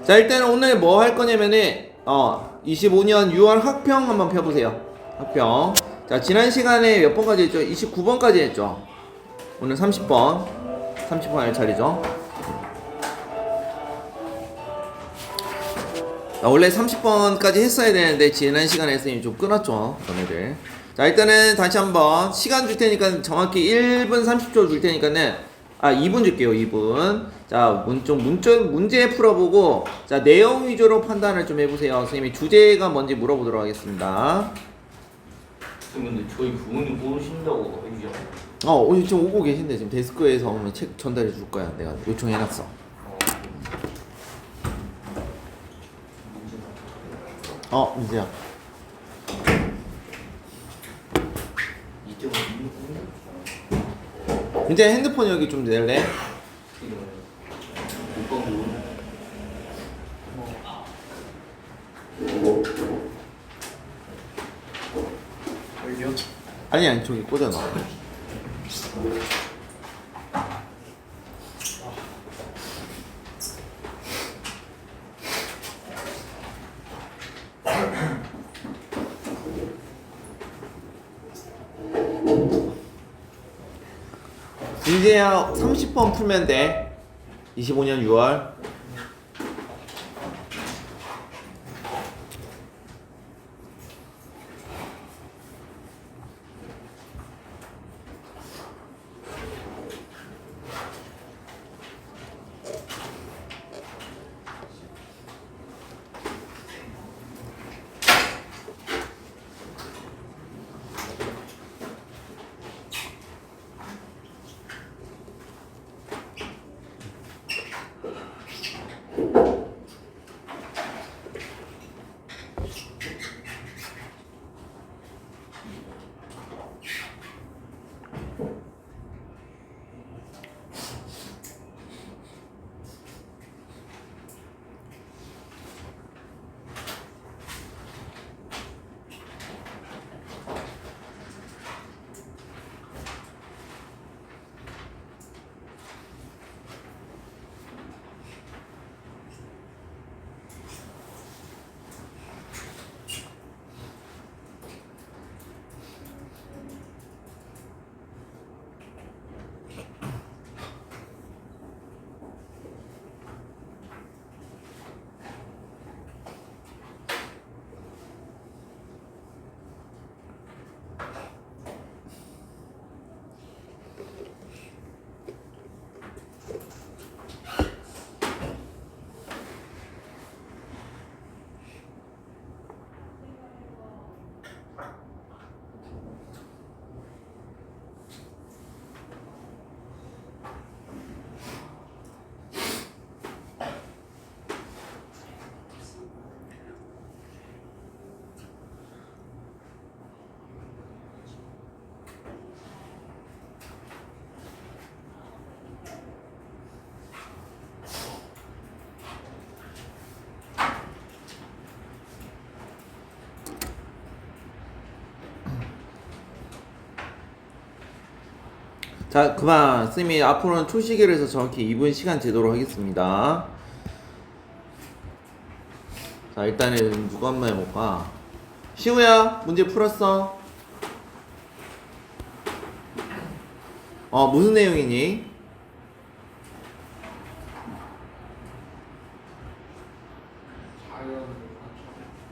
자, 일단 오늘 뭐 할 거냐면은 25년 6월 학평 한번 펴보세요. 학평. 자, 지난 시간에 몇 번까지 했죠? 29번까지 했죠. 오늘 30번 할 차례죠. 자, 원래 30번까지 했어야 되는데 지난 시간에 했으니 좀 끊었죠, 너네들. 자, 일단은 다시 한번 시간 줄 테니까 정확히 1분 30초 줄 테니까는 2분 줄게요. 2분. 자, 문제 풀어보고, 자, 내용 위주로 판단을 좀 해보세요. 선생님이 주제가 뭔지 물어보도록 하겠습니다. 근데 저희 부모님 오신다고 해주죠. 오늘 지금 오고 계신데, 지금 데스크에서 오늘 책 전달해 줄 거야. 내가 요청해놨어. 이제야. 이쪽은 이제 핸드폰 여기 좀 낼래? 여기요? 아니, 저기 꽂아놔. 이제야 30번 풀면 돼. 25년 6월. 자, 그만. 선생님이 앞으로는 초시계를 해서 정확히 2분 시간 재도록 하겠습니다. 자, 일단은 누가 한번 해볼까? 시우야, 문제 풀었어? 무슨 내용이니?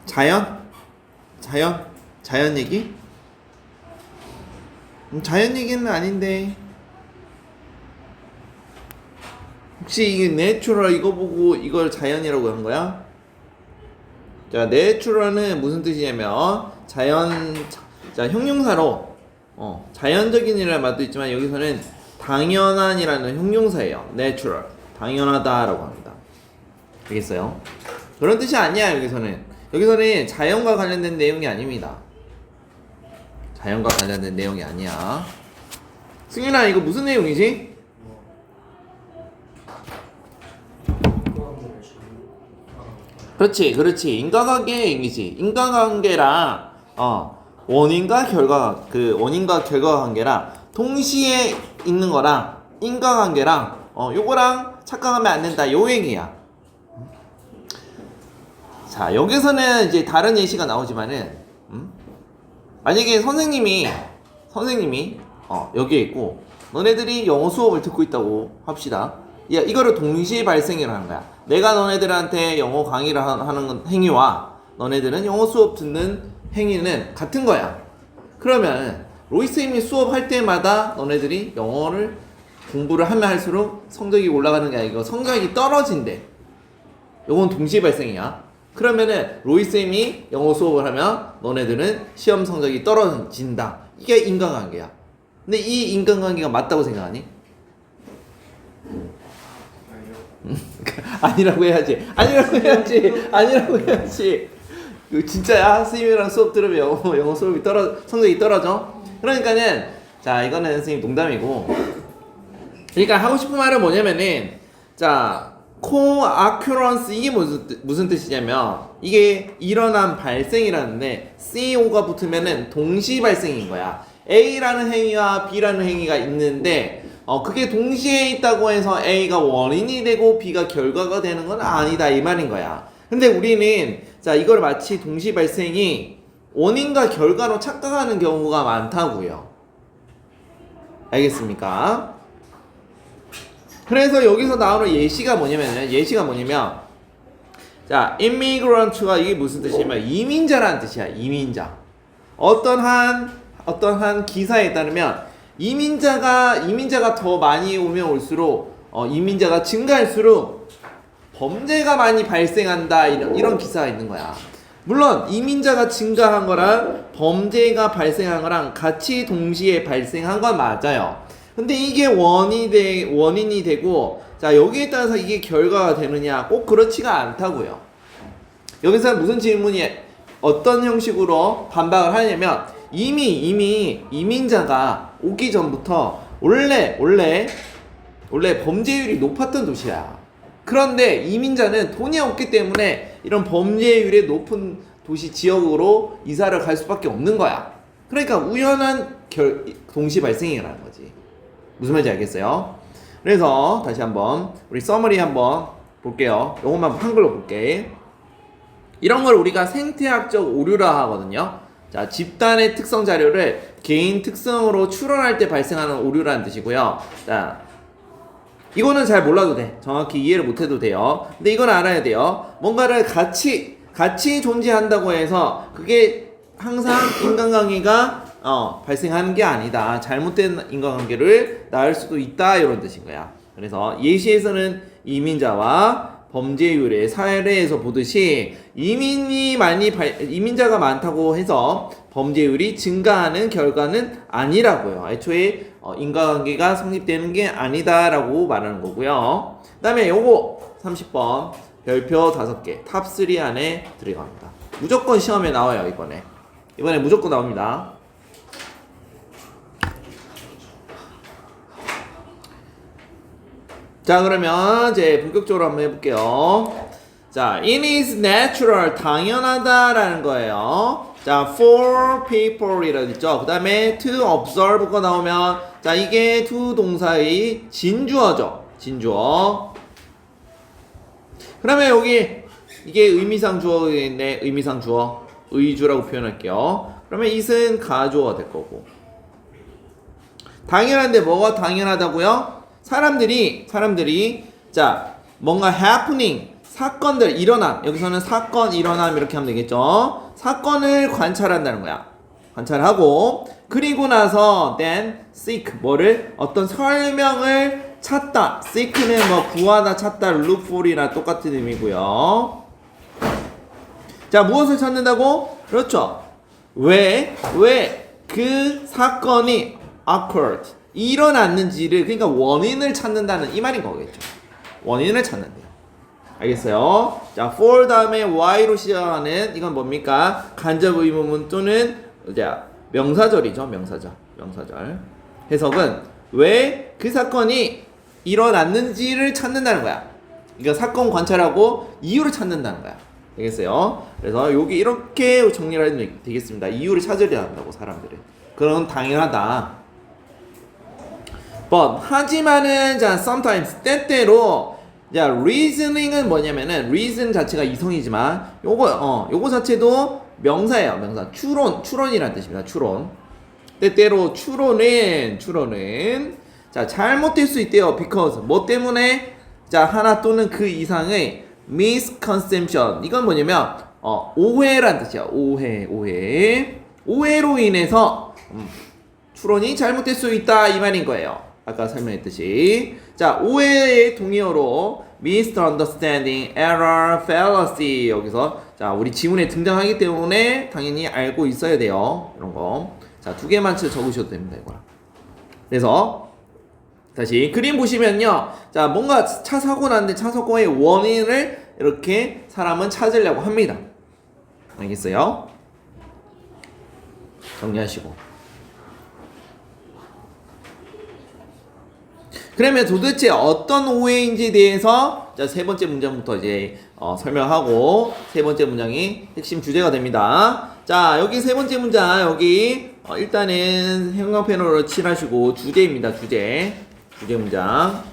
자연? 자연 얘기? 자연 얘기는 아닌데. 혹시 이게 내추럴 이거 보고 이걸 자연이라고 한 거야? 자, 내추럴은 무슨 뜻이냐면 자, 형용사로 자연적인이라는 말도 있지만 여기서는 당연한이라는 형용사예요. 내추럴, 당연하다라고 합니다. 알겠어요? 그런 뜻이 아니야. 여기서는 자연과 관련된 내용이 아닙니다. 자연과 관련된 내용이 아니야. 승윤아, 이거 무슨 내용이지? 그렇지. 인과관계의 얘기지. 인과관계랑 원인과 결과 관계랑 동시에 있는 거랑 인과관계랑 요거랑 착각하면 안 된다. 요 얘기야. 자, 여기서는 이제 다른 예시가 나오지만은, 만약에 선생님이 여기에 있고 너네들이 영어 수업을 듣고 있다고 합시다. 야, 이거를 동시에 발생이라는 거야. 내가 너네들한테 영어 강의를 하는 행위와 너네들은 영어 수업 듣는 행위는 같은 거야. 그러면 로이 쌤이 수업할 때마다 너네들이 영어를 공부를 하면 할수록 성적이 올라가는 게 아니고 성적이 떨어진대. 요건 동시에 발생이야. 그러면은 로이 쌤이 영어 수업을 하면 너네들은 시험 성적이 떨어진다. 이게 인간관계야. 근데 이 인간관계가 맞다고 생각하니? 아니라고 해야지. 아니라고 해야지. 진짜야. 선생님이랑 수업 들으면 영어 수업이 성적이 떨어져. 그러니까는 자, 이거는 선생님 농담이고. 그러니까 하고 싶은 말은 뭐냐면은 자, co-occurrence 이게 무슨 뜻이냐면 이게 일어난 발생이라는데 CO가 붙으면은 동시 발생인 거야. A라는 행위와 B라는 행위가 있는데 그게 동시에 있다고 해서 A가 원인이 되고 B가 결과가 되는 건 아니다 이 말인 거야. 근데 우리는 자, 이걸 마치 동시 발생이 원인과 결과로 착각하는 경우가 많다고요. 알겠습니까? 그래서 여기서 나오는 예시가 뭐냐면 자, immigrant가 이게 무슨 뜻이냐면 이민자라는 뜻이야. 이민자. 어떤 한 기사에 따르면 이민자가 더 많이 오면 올수록 이민자가 증가할수록 범죄가 많이 발생한다 이런 기사가 있는 거야. 물론 이민자가 증가한 거랑 범죄가 발생한 거랑 같이 동시에 발생한 건 맞아요. 근데 이게 원인이 되고 자, 여기에 따라서 이게 결과가 되느냐 꼭 그렇지가 않다고요. 여기서 무슨 질문이 어떤 형식으로 반박을 하냐면 이미 이민자가 오기 전부터 원래 범죄율이 높았던 도시야. 그런데 이민자는 돈이 없기 때문에 이런 범죄율이 높은 도시 지역으로 이사를 갈 수밖에 없는 거야. 그러니까 우연한 동시 발생이라는 거지. 무슨 말인지 알겠어요? 그래서 다시 한번 우리 서머리 한번 볼게요. 이것만 한글로 볼게. 이런 걸 우리가 생태학적 오류라 하거든요. 자, 집단의 특성 자료를 개인 특성으로 추론할 때 발생하는 오류라는 뜻이고요. 자, 이거는 잘 몰라도 돼. 정확히 이해를 못해도 돼요. 근데 이건 알아야 돼요. 뭔가를 같이 존재한다고 해서 그게 항상 인간관계가 발생하는 게 아니다. 잘못된 인간관계를 낳을 수도 있다 이런 뜻인 거야. 그래서 예시에서는 이민자와 범죄율의 사례에서 보듯이 이민자가 많다고 해서 범죄율이 증가하는 결과는 아니라고요. 애초에 인간관계가 성립되는 게 아니다라고 말하는 거고요. 그 다음에 요거 30번 별표 5개 탑 3 안에 들어갑니다. 무조건 시험에 나와요. 이번에 무조건 나옵니다. 자, 그러면 이제 본격적으로 한번 해볼게요. 자, it is natural, 당연하다라는 거예요. 자, for people이라고 있죠. 그 다음에 to observe가 나오면 자, 이게 to 동사의 진주어죠. 진주어. 그러면 여기 이게 의미상 주어인데 의미상 주어 의주라고 표현할게요. 그러면 it은 가주어가 될 거고. 당연한데 뭐가 당연하다고요? 사람들이 자, 뭔가 happening 사건들 일어남, 여기서는 사건 일어남 이렇게 하면 되겠죠. 사건을 관찰한다는 거야. 관찰하고 그리고 나서 then seek 뭐를 어떤 설명을 찾다. seek는 뭐 구하다, 찾다, look for이나 똑같은 의미고요. 자, 무엇을 찾는다고? 그렇죠. 왜 그 사건이 occurred 일어났는지를, 그러니까 원인을 찾는다는 이 말인 거겠죠. 원인을 찾는데요. 알겠어요? 자, for 다음에 y로 시작하는 이건 뭡니까? 간접 의문문 또는 명사절이죠. 명사절. 해석은 왜 그 사건이 일어났는지를 찾는다는 거야. 이거 사건 관찰하고 이유를 찾는다는 거야. 알겠어요? 그래서 여기 이렇게 정리를 하면 되겠습니다. 이유를 찾으려 한다고 사람들은. 그건 당연하다. But 하지만은 자 sometimes 때때로 자, reasoning은 뭐냐면은 reason 자체가 이성이지만 요거 자체도 명사예요. 명사. 추론이라는 뜻입니다. 추론. 때때로 추론은 자, 잘못될 수 있대요. because 뭐 때문에 자, 하나 또는 그 이상의 misconception. 이건 뭐냐면 오해란 뜻이야. 오해로 인해서 추론이 잘못될 수 있다 이 말인 거예요. 아까 설명했듯이. 자, 오해의 동의어로 misunderstanding, error, fallacy 여기서 자, 우리 지문에 등장하기 때문에 당연히 알고 있어야 돼요. 이런 거. 자, 두 개만 적으셔도 됩니다. 이거. 그래서 다시 그림 보시면요. 자, 뭔가 차 사고 났는데 차 사고의 원인을 이렇게 사람은 찾으려고 합니다. 알겠어요? 정리하시고. 그러면 도대체 어떤 오해인지에 대해서 자, 세 번째 문장부터 이제 설명하고 세 번째 문장이 핵심 주제가 됩니다. 자, 여기 세 번째 문장 여기 일단은 형광펜으로 칠하시고 주제입니다. 주제 문장.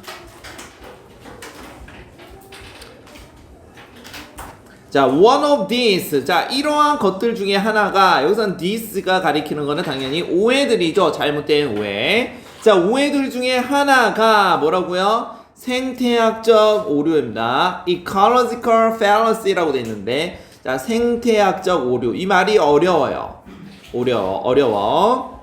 자, one of these. 자, 이러한 것들 중에 하나가 여기선 this가 가리키는 거는 당연히 오해들이죠. 잘못된 오해. 자, 오해들 중에 하나가 뭐라고요? 생태학적 오류입니다. ecological fallacy라고 돼 있는데 자, 생태학적 오류. 이 말이 어려워요. 어려워.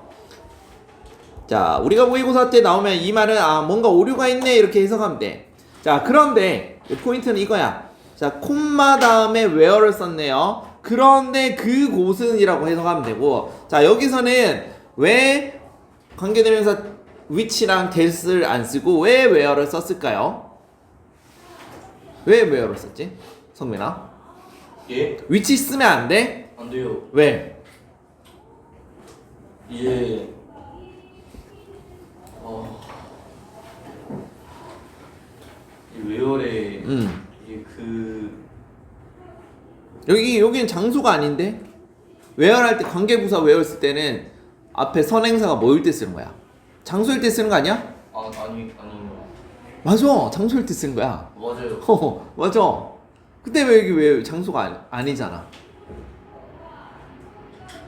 자, 우리가 모의고사 때 나오면 이 말은 뭔가 오류가 있네 이렇게 해석하면 돼. 자, 그런데 포인트는 이거야. 자, 콤마 다음에 where를 썼네요. 그런데 그곳은 이라고 해석하면 되고 자, 여기서는 왜 관계대명사 which랑 that을 안 쓰고 왜 where를 썼을까요? 왜 where를 썼지? 성민아? 예? which 쓰면 안 돼? 안 돼요. 왜? 이제 이 외월에 이게 여기는 장소가 아닌데? where 할 때 관계부사 where 쓸 때는 앞에 선행사가 뭐일 때 쓰는 거야? 장소일 때 쓰는 거 아니야? 아니 맞아. 장소일 때 쓰는 거야. 맞아요. 맞아. 근데 왜 장소가 아니잖아.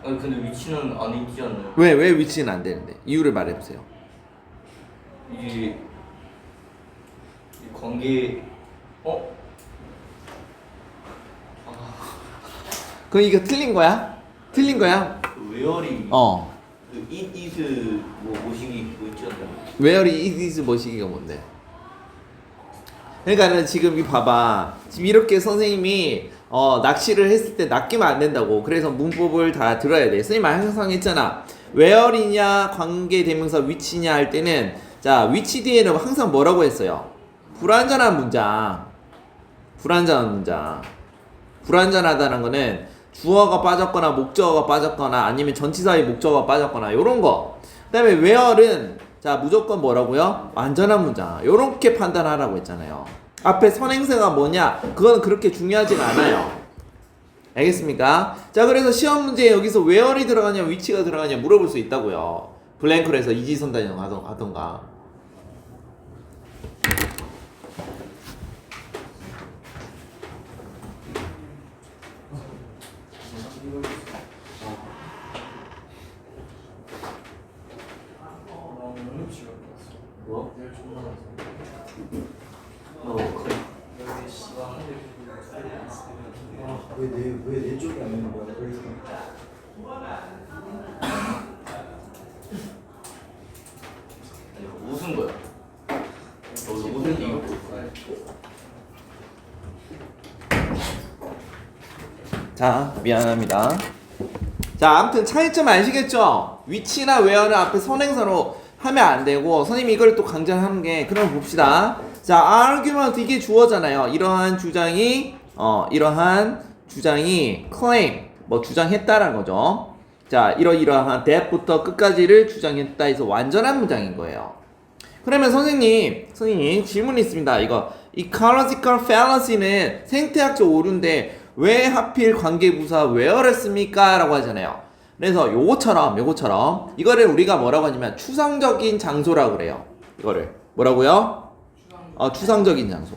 아니 근데 위치는 아니지 않나요? 왜 위치는 안 되는데? 이유를 말해보세요. 이 관계 그럼 이거 틀린 거야? 틀린 거야? 그 외월이 그 it 뭐 모시기 뭐 있지 않나요? where이 it is 뭐시기가 뭔데? 그러니까는 지금 이 봐봐. 지금 이렇게 선생님이 낚시를 했을 때 낚이면 안 된다고. 그래서 문법을 다 들어야 돼. 선생님 항상 했잖아. where이냐 관계대명사 which냐 할 때는 자, which 뒤에는 항상 뭐라고 했어요? 불완전한 문장. 불완전하다는 거는 주어가 빠졌거나 목적어가 빠졌거나 아니면 전치사의 목적어가 빠졌거나 요런 거. 그 다음에 where는 자, 무조건 뭐라고요? 완전한 문장. 요렇게 판단하라고 했잖아요. 앞에 선행사가 뭐냐? 그건 그렇게 중요하지가 않아요. 알겠습니까? 자, 그래서 시험 문제에 여기서 where이 들어가냐 which가 들어가냐 물어볼 수 있다고요. 블랭크로 해서 이지선단형 하던가. 뭐? 왜내 쪽이 안 있는 거야? 그래서 웃은 거야. 웃은 게 이거. 자, 미안합니다. 자, 아무튼 차이점 아시겠죠? 위치나 where는 앞에 선행사로 하면 안 되고 선생님이 이걸 또 강조하는 게 그럼 봅시다. 자, argument 이게 주어잖아요. 이러한 주장이 claim 뭐 주장했다라는 거죠. 자, 이러한 that부터 끝까지를 주장했다 해서 완전한 문장인 거예요. 그러면 선생님 질문이 있습니다. 이거 ecological fallacy는 생태학적 오류인데 왜 하필 관계부사 where를 씁니까? 라고 하잖아요. 그래서 요거처럼 이거를 우리가 뭐라고 하냐면 추상적인 장소라고 그래요. 이거를 뭐라고요? 추상적인 장소.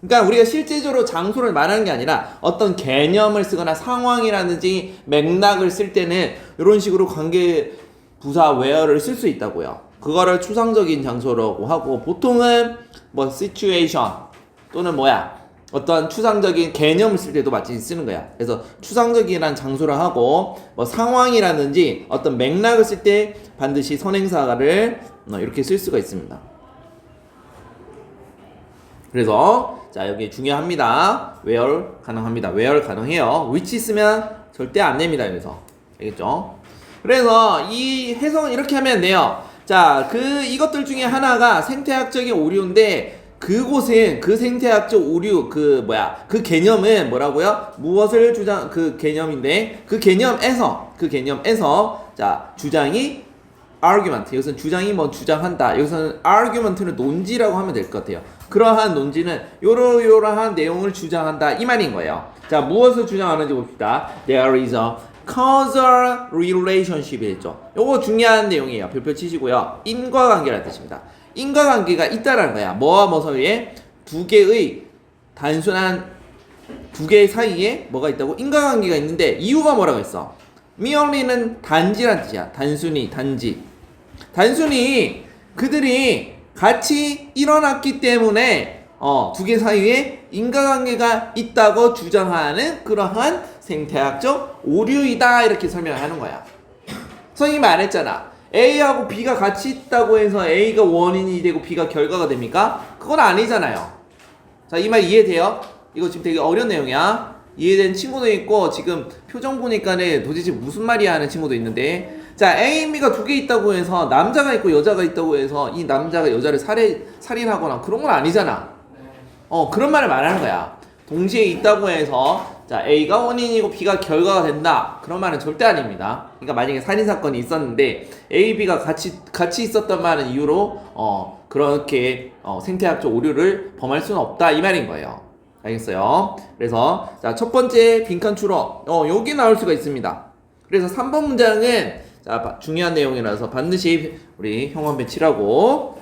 그러니까 우리가 실제적으로 장소를 말하는 게 아니라 어떤 개념을 쓰거나 상황이라든지 맥락을 쓸 때는 이런 식으로 관계 부사 where를 쓸 수 있다고요. 그거를 추상적인 장소라고 하고 보통은 뭐 situation 또는 뭐야 어떤 추상적인 개념을 쓸 때도 마치 쓰는 거야. 그래서 추상적이란 장소를 하고 뭐 상황이라든지 어떤 맥락을 쓸 때 반드시 선행사를 이렇게 쓸 수가 있습니다. 그래서 자 여기 중요합니다. where 가능합니다. where 가능해요. which 쓰면 절대 안 됩니다. 그래서 알겠죠? 그래서 이 해석은 이렇게 하면 돼요. 자, 이것들 중에 하나가 생태학적인 오류인데 그곳은 그 생태학적 오류 그 개념은 뭐라고요? 무엇을 그 개념인데 그 개념에서 자 주장이 argument 이것은 주장이 뭐 주장한다. 이것은 argument는 논지라고 하면 될 것 같아요. 그러한 논지는 요러한 내용을 주장한다 이 말인 거예요. 자 무엇을 주장하는지 봅시다. There is a causal relationship이 있죠. 요거 중요한 내용이에요. 별표 치시고요. 인과관계라는 뜻입니다. 인과관계가 있다라는 거야. 뭐와 뭐 사이에 두 개의 사이에 뭐가 있다고? 인과관계가 있는데 이유가 뭐라고 했어? merely는 단지란 뜻이야. 단순히 그들이 같이 일어났기 때문에 두 개 사이에 인과관계가 있다고 주장하는 그러한 생태학적 오류이다 이렇게 설명하는 거야. 선생님이 말했잖아. A하고 B가 같이 있다고 해서 A가 원인이 되고 B가 결과가 됩니까? 그건 아니잖아요. 자, 이 말 이해돼요? 이거 지금 되게 어려운 내용이야. 이해된 친구도 있고 지금 표정 보니까는 도대체 무슨 말이야 하는 친구도 있는데 자 A, B가 두 개 있다고 해서 남자가 있고 여자가 있다고 해서 이 남자가 여자를 살인하거나 그런 건 아니잖아. 그런 말을 말하는 거야. 동시에 있다고 해서 자 A가 원인이고 B가 결과가 된다 그런 말은 절대 아닙니다. 그러니까 만약에 살인사건이 있었는데 A, B가 같이 있었던 말은 이유로 그렇게 생태학적 오류를 범할 수는 없다 이 말인 거예요. 알겠어요? 그래서 자 첫 번째 빈칸 추러 여기 나올 수가 있습니다. 그래서 3번 문장은 자 중요한 내용이라서 반드시 우리 형광펜 칠하고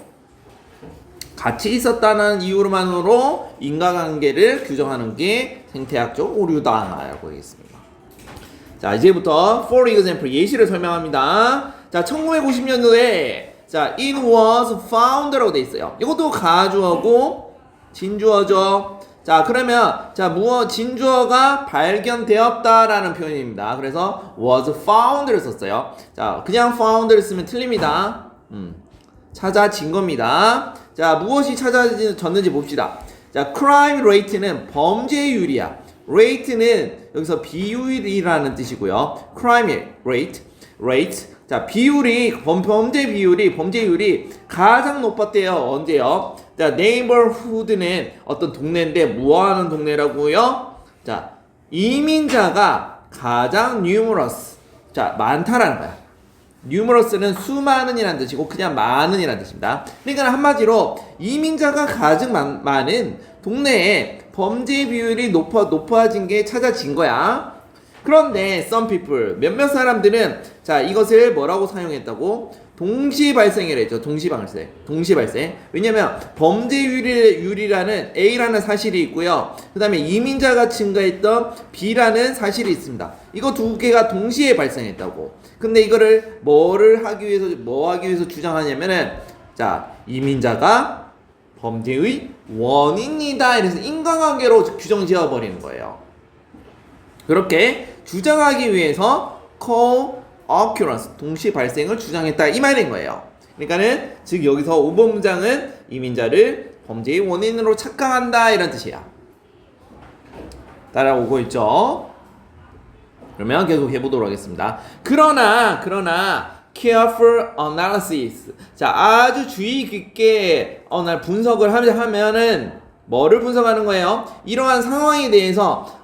같이 있었다는 이유로만으로 인과관계를 규정하는 게 생태학적 오류다 라고 하겠습니다. 자 이제부터 for example 예시를 설명합니다. 자 1950년도에 자 it was found라고 돼 있어요. 이것도 가주어고 진주어죠. 자 그러면 자 진주어가 발견되었다라는 표현입니다. 그래서 was found를 썼어요. 자 그냥 found를 쓰면 틀립니다. 찾아진 겁니다. 자 무엇이 찾아졌는지 봅시다. 자 crime rate는 범죄율이야. rate는 여기서 비율이라는 뜻이고요. crime rate 자 범죄율이 가장 높았대요. 언제요? 자 neighborhood는 어떤 동네인데 뭐하는 동네라고요? 자 이민자가 가장 numerous 자 많다라는 거야. numerous는 수많은이라는 뜻이고 그냥 많은이라는 뜻입니다. 그러니까 한마디로 이민자가 가장 많은 동네에 범죄 비율이 높아진 게 찾아진 거야. 그런데 some people 몇몇 사람들은 자 이것을 뭐라고 사용했다고? 동시 발생이라 했죠. 동시 발생. 왜냐면 범죄율이라는 A라는 사실이 있고요. 그 다음에 이민자가 증가했던 B라는 사실이 있습니다. 이거 두 개가 동시에 발생했다고. 근데 이거를 뭐 하기 위해서 주장하냐면은 자 이민자가 범죄의 원인이다. 이래서 인과관계로 규정 지어버리는 거예요. 그렇게 주장하기 위해서 co-occurrence 동시 발생을 주장했다 이 말인 거예요. 그러니까는 즉 여기서 5번 문장은 이민자를 범죄의 원인으로 착각한다 이런 뜻이야. 따라오고 있죠. 그러면 계속 해보도록 하겠습니다. 그러나 careful analysis 자 아주 주의 깊게 분석을 하면은 뭐를 분석하는 거예요? 이러한 상황에 대해서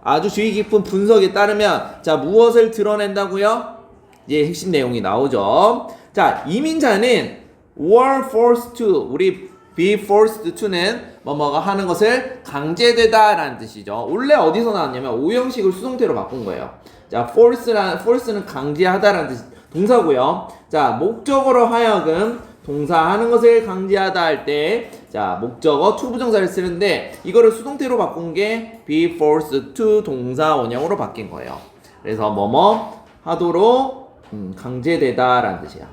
아주 주의 깊은 분석에 따르면 자 무엇을 드러낸다고요? 이제 핵심 내용이 나오죠. 자 이민자는 were forced to 우리 be forced to는 뭐뭐가 하는 것을 강제되다 라는 뜻이죠. 원래 어디서 나왔냐면 오형식을 수동태로 바꾼 거예요. 자 force는 강제하다 라는 뜻 동사고요. 자 목적으로 하여금 동사 하는 것을 강제하다 할 때 자 목적어 to 부정사를 쓰는데 이거를 수동태로 바꾼 게 be forced to 동사 원형으로 바뀐 거예요. 그래서 뭐뭐 하도록 강제되다 라는 뜻이야.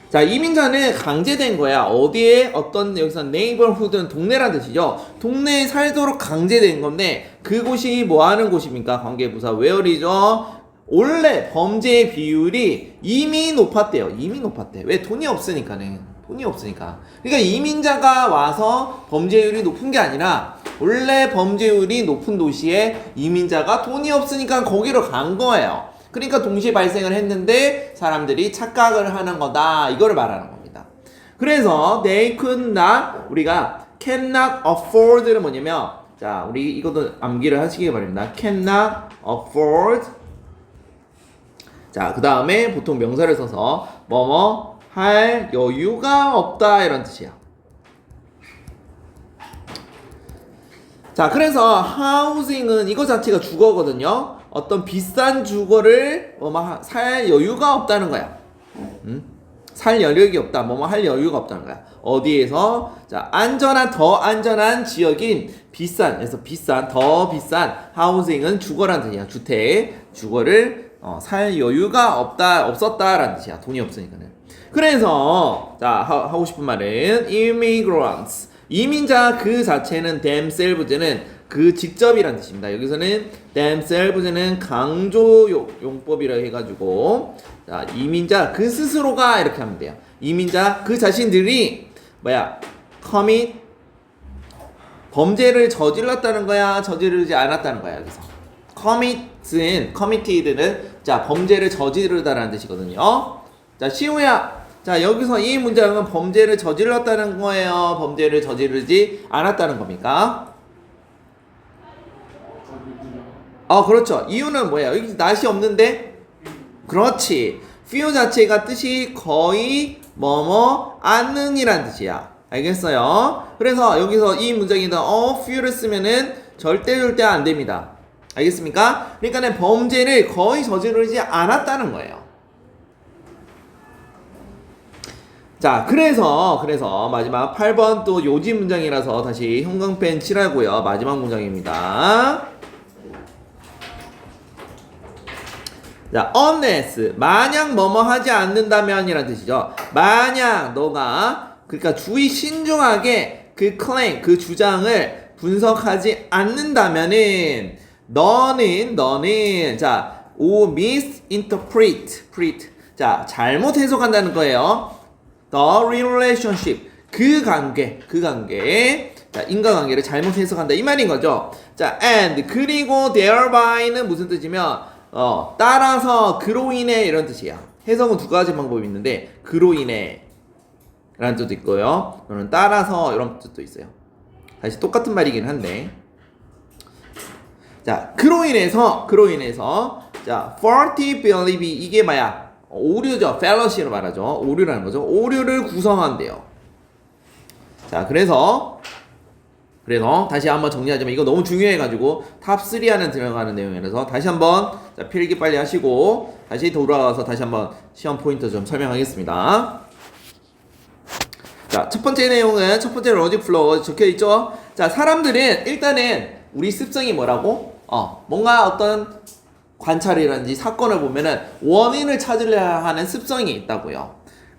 자, 이민자는 강제된 거야. 어디에? 어떤 여기서 neighborhood는 동네란 뜻이죠. 동네에 살도록 강제된 건데 그곳이 뭐 하는 곳입니까? 관계부사 where이죠. 원래 범죄의 비율이 이미 높았대요. 이미 높았대. 왜? 돈이 없으니까는. 돈이 없으니까. 그러니까 이민자가 와서 범죄율이 높은 게 아니라 원래 범죄율이 높은 도시에 이민자가 돈이 없으니까 거기로 간 거예요. 그러니까 동시에 발생을 했는데 사람들이 착각을 하는 거다. 이거를 말하는 겁니다. 그래서 they could not 우리가 cannot afford는 뭐냐면 자 우리 이것도 암기를 하시기 바랍니다. cannot afford 자 그 다음에 보통 명사를 써서 뭐뭐 할 여유가 없다 이런 뜻이야. 자 그래서 housing은 이거 자체가 주거거든요. 어떤 비싼 주거를 뭐뭐 살 여유가 없다는 거야. 살 여력이 없다. 뭐뭐 할 여유가 없다는 거야. 어디에서? 자 안전한 더 안전한 지역인 비싼 그래서 비싼 더 비싼 housing은 주거란 뜻이야. 주택 주거를 살 여유가 없었다라는 뜻이야. 돈이 없으니까는. 그래서 자 하고 싶은 말은 immigrants 이민자 그 자체는 themselves는 그 직접이란 뜻입니다. 여기서는 themselves는 강조 용법이라 해가지고 자 이민자 그 스스로가 이렇게 하면 돼요. 이민자 그 자신들이 뭐야 commit 범죄를 저질렀다는 거야 저지르지 않았다는 거야. 여기서 committed는 자 범죄를 저지르다라는 뜻이거든요. 자 시우야 자 여기서 이 문장은 범죄를 저질렀다는 거예요 범죄를 저지르지 않았다는 겁니까? 그렇죠. 이유는 뭐예요? 여기 낫이 없는데 그렇지 few 자체가 뜻이 거의 뭐뭐 않는이란 뜻이야. 알겠어요? 그래서 여기서 이 문장에다 few를 쓰면은 절대 안 됩니다. 알겠습니까? 그러니까는 범죄를 거의 저지르지 않았다는 거예요. 자 그래서 마지막 8번 또 요지 문장이라서 다시 형광펜 칠하고요. 마지막 문장입니다. 자 unless 만약 뭐뭐 하지 않는다면 이란 뜻이죠. 만약 너가 그러니까 주의 신중하게 그 claim 그 주장을 분석하지 않는다면은 너는 자 misinterpret 자 잘못 해석한다는 거예요. The relationship 그 관계 자 인과관계를 잘못 해석한다 이 말인 거죠. 자 and 그리고 thereby,는 무슨 뜻이면 따라서 그로 인해 이런 뜻이야. 해석은 두 가지 방법이 있는데 그로 인해 라는 뜻도 있고요. 또는 따라서 이런 뜻도 있어요. 다시 똑같은 말이긴 한데 자 그로 인해서 자 faulty belief 이게 뭐야? 오류죠. fallacy로 말하죠. 오류라는 거죠. 오류를 구성한대요. 자 그래서 다시 한번 정리하자면 이거 너무 중요해가지고 탑3 안에 들어가는 내용이라서 다시 한번 자, 필기 빨리 하시고 다시 돌아와서 다시 한번 시험 포인트 좀 설명하겠습니다. 자 첫 번째 내용은 첫 번째 로직 플로우 적혀있죠. 자 사람들은 일단은 우리 습성이 뭐라고? 뭔가 어떤 관찰이라든지 사건을 보면은 원인을 찾으려 하는 습성이 있다고요.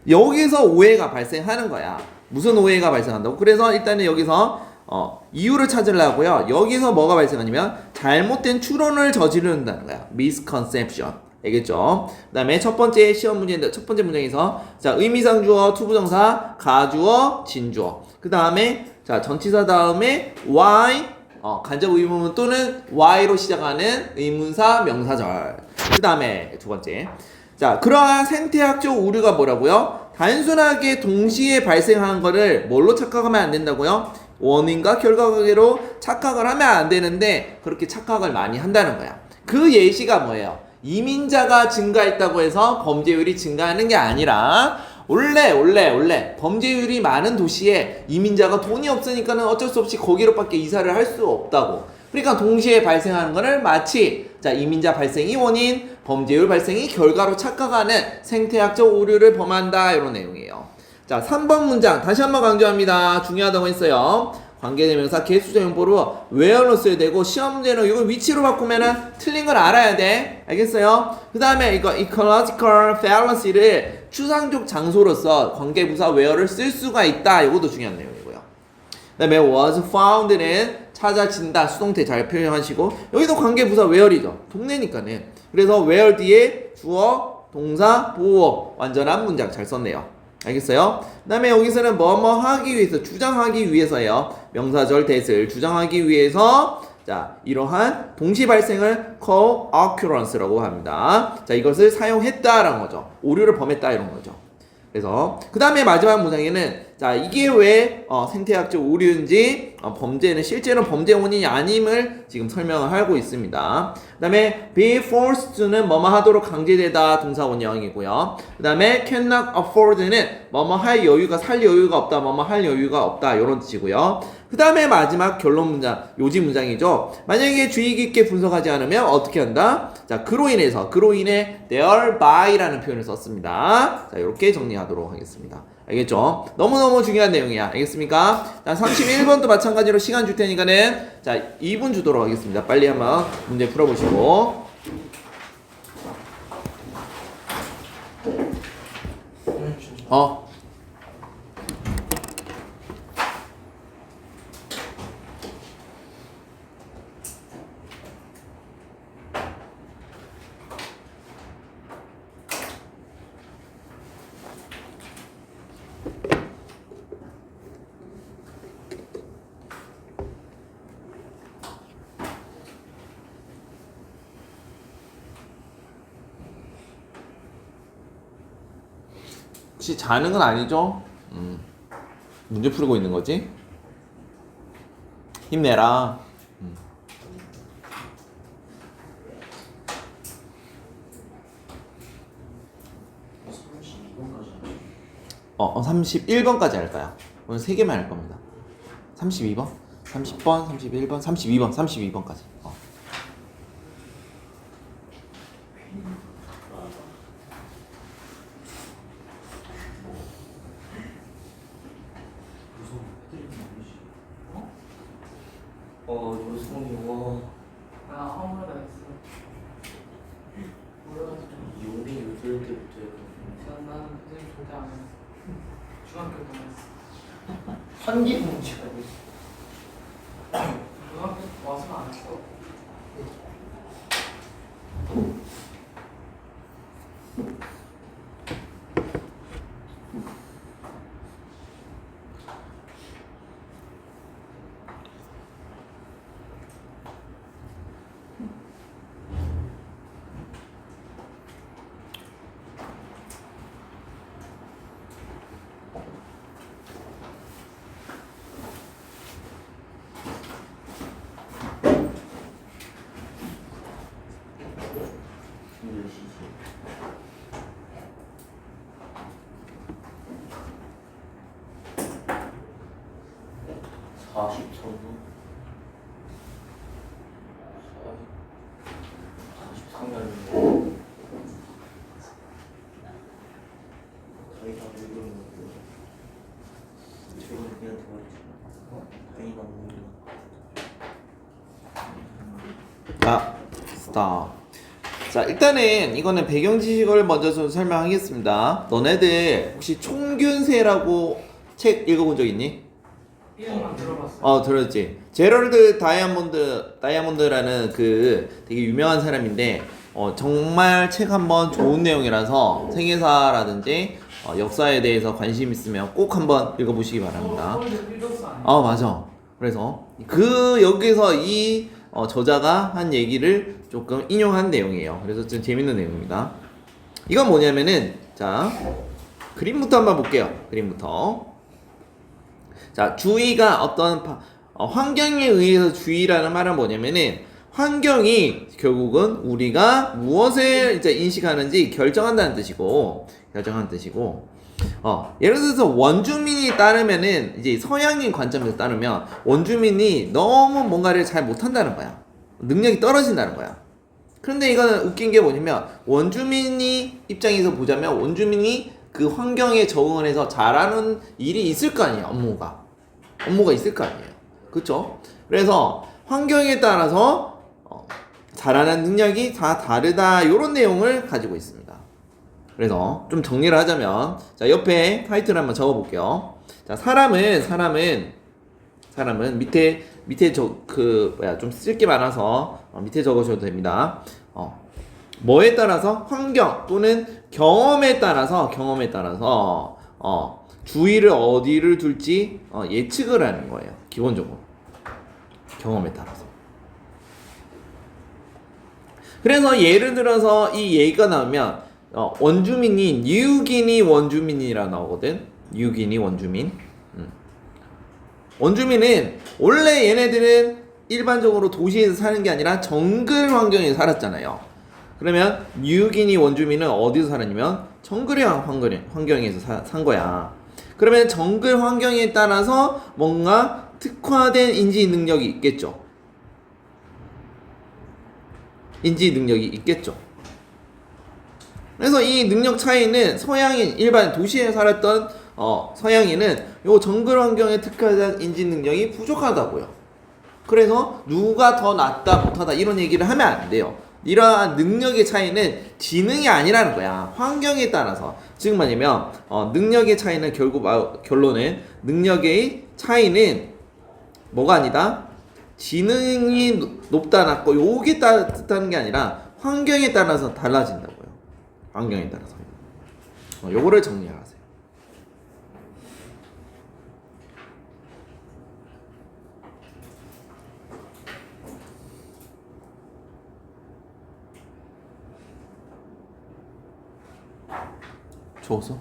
여기서 오해가 발생하는 거야. 무슨 오해가 발생한다고? 그래서 일단은 여기서 이유를 찾으려고요. 여기서 뭐가 발생하냐면 잘못된 추론을 저지른다는 거야. misconception. 알겠죠? 그 다음에 첫 번째 시험 문제인데 첫 번째 문장에서 자 의미상 주어, 투부정사, 가주어, 진주어. 그 다음에 자 전치사 다음에 why 간접 의문문 또는 y로 시작하는 의문사 명사절. 그 다음에 두 번째 자 그러한 생태학적 오류가 뭐라고요? 단순하게 동시에 발생한 거를 뭘로 착각하면 안 된다고요? 원인과 결과관계로 착각을 하면 안 되는데 그렇게 착각을 많이 한다는 거야. 그 예시가 뭐예요? 이민자가 증가했다고 해서 범죄율이 증가하는 게 아니라 원래 범죄율이 많은 도시에 이민자가 돈이 없으니까는 어쩔 수 없이 거기로밖에 이사를 할 수 없다고. 그러니까 동시에 발생하는 거를 마치 자 이민자 발생이 원인, 범죄율 발생이 결과로 착각하는 생태학적 오류를 범한다 이런 내용이에요. 자 3번 문장 다시 한번 강조합니다. 중요하다고 했어요. 관계대명사 개수적용보로 where로 써야 되고 시험 문제는 이걸 위치로 바꾸면은 틀린 걸 알아야 돼. 알겠어요? 그 다음에 이거 ecological fallacy를 추상적 장소로서 관계부사 where를 쓸 수가 있다. 이것도 중요한 내용이고요. 그 다음에 was found는 찾아진다. 수동태 잘 표현하시고 여기도 관계부사 where이죠. 동네니까는. 그래서 where 뒤에 주어, 동사, 보어 완전한 문장 잘 썼네요. 알겠어요? 그 다음에 여기서는 뭐뭐 하기 위해서 주장하기 위해서요. 명사절 대을 주장하기 위해서 자 이러한 동시 발생을 co-occurrence라고 합니다. 자 이것을 사용했다라는 거죠. 오류를 범했다 이런 거죠. 그래서 그 다음에 마지막 문장에는 자 이게 왜 생태학적 오류인지 범죄는 실제로 범죄 원인이 아님을 지금 설명을 하고 있습니다. 그 다음에 be forced to는 뭐뭐 하도록 강제되다 동사 원형이고요. 그 다음에 cannot afford는 뭐뭐 할 여유가 살 여유가 없다 뭐뭐 할 여유가 없다 이런 뜻이고요. 그 다음에 마지막 결론 문장 요지 문장이죠. 만약에 주의 깊게 분석하지 않으면 어떻게 한다? 자 그로 인해 thereby 라는 표현을 썼습니다. 자 이렇게 정리하도록 하겠습니다. 알겠죠? 너무너무 중요한 내용이야. 알겠습니까? 자, 31번도 마찬가지로 시간 줄 테니까는 자, 2분 주도록 하겠습니다. 빨리 한번 문제 풀어보시고. 어? 혹시 자는 건 아니죠? 문제 풀고 있는 거지? 힘내라. 31번까지 할까요? 오늘 3개만 할 겁니다. 32번, 30번, 31번, 32번, 32번까지. 조승이 와 나 허물다 했어. 몰라가지고. 용빈이 어떨 때부터 나는 선생님 절대 안 했어. 중학교 때만 했어. 환기 문제가 중학교 와서는 안 했어. 몇 시지? 40초도 43년인데 저희 다 외우는 거고 저희는 그냥 도와주잖아 저희 다 모르는 자, 스탑. 자, 일단은 이거는 배경 지식을 먼저 좀 설명하겠습니다. 너네들 혹시 총균세라고 책 읽어본 적 있니? 이름만 들어봤어. 들었지. 제럴드 다이아몬드라는 그 되게 유명한 사람인데 정말 책 한번 좋은 내용이라서 세계사라든지 역사에 대해서 관심 있으면 꼭 한번 읽어보시기 바랍니다. 필독스 아니야? 맞아. 그래서 여기서 이 저자가 한 얘기를 조금 인용한 내용이에요. 그래서 좀 재밌는 내용입니다. 이건 뭐냐면은 자 그림부터 한번 볼게요. 그림부터. 자 주의가 어떤 환경에 의해서 주의라는 말은 뭐냐면은 환경이 결국은 우리가 무엇을 이제 인식하는지 결정한다는 뜻이고 예를 들어서 원주민이 따르면은 이제 서양인 관점에서 따르면 원주민이 너무 뭔가를 잘 못한다는 거야. 능력이 떨어진다는 거야. 그런데 이거는 웃긴 게 뭐냐면 원주민이 입장에서 보자면 원주민이 그 환경에 적응을 해서 잘하는 일이 있을 거 아니에요. 업무가 있을 거 아니에요. 그쵸? 그래서 환경에 따라서 잘하는 능력이 다 다르다 이런 내용을 가지고 있습니다. 그래서 좀 정리를 하자면 자 옆에 타이틀 한번 적어볼게요. 자 사람은 밑에 좀 쓸 게 많아서 밑에 적으셔도 됩니다. 뭐에 따라서 환경 또는 경험에 따라서 주의를 어디를 둘지 예측을 하는 거예요. 기본적으로 경험에 따라서. 그래서 예를 들어서 이 얘기가 나오면 원주민이 뉴기니 원주민이라 나오거든. 뉴기니 원주민. 원주민은 원래 얘네들은 일반적으로 도시에서 사는 게 아니라 정글 환경에 살았잖아요. 그러면 뉴기니 원주민은 어디서 살았냐면 정글 환경에서 산 거야. 그러면 정글 환경에 따라서 뭔가 특화된 인지 능력이 있겠죠. 그래서 이 능력 차이는 서양인 일반 도시에 살았던 서양인은 요 정글 환경에 특화된 인지 능력이 부족하다고요. 그래서 누가 더 낫다 못하다 이런 얘기를 하면 안 돼요. 이러한 능력의 차이는 지능이 아니라는 거야. 환경에 따라서. 즉 뭐냐면 능력의 차이는 결론은 능력의 차이는 뭐가 아니다. 지능이 높다 낮고 요게 뜻하는 게 아니라 환경에 따라서 달라진다고요. 환경에 따라서. 요거를 정리하세요. 줘서?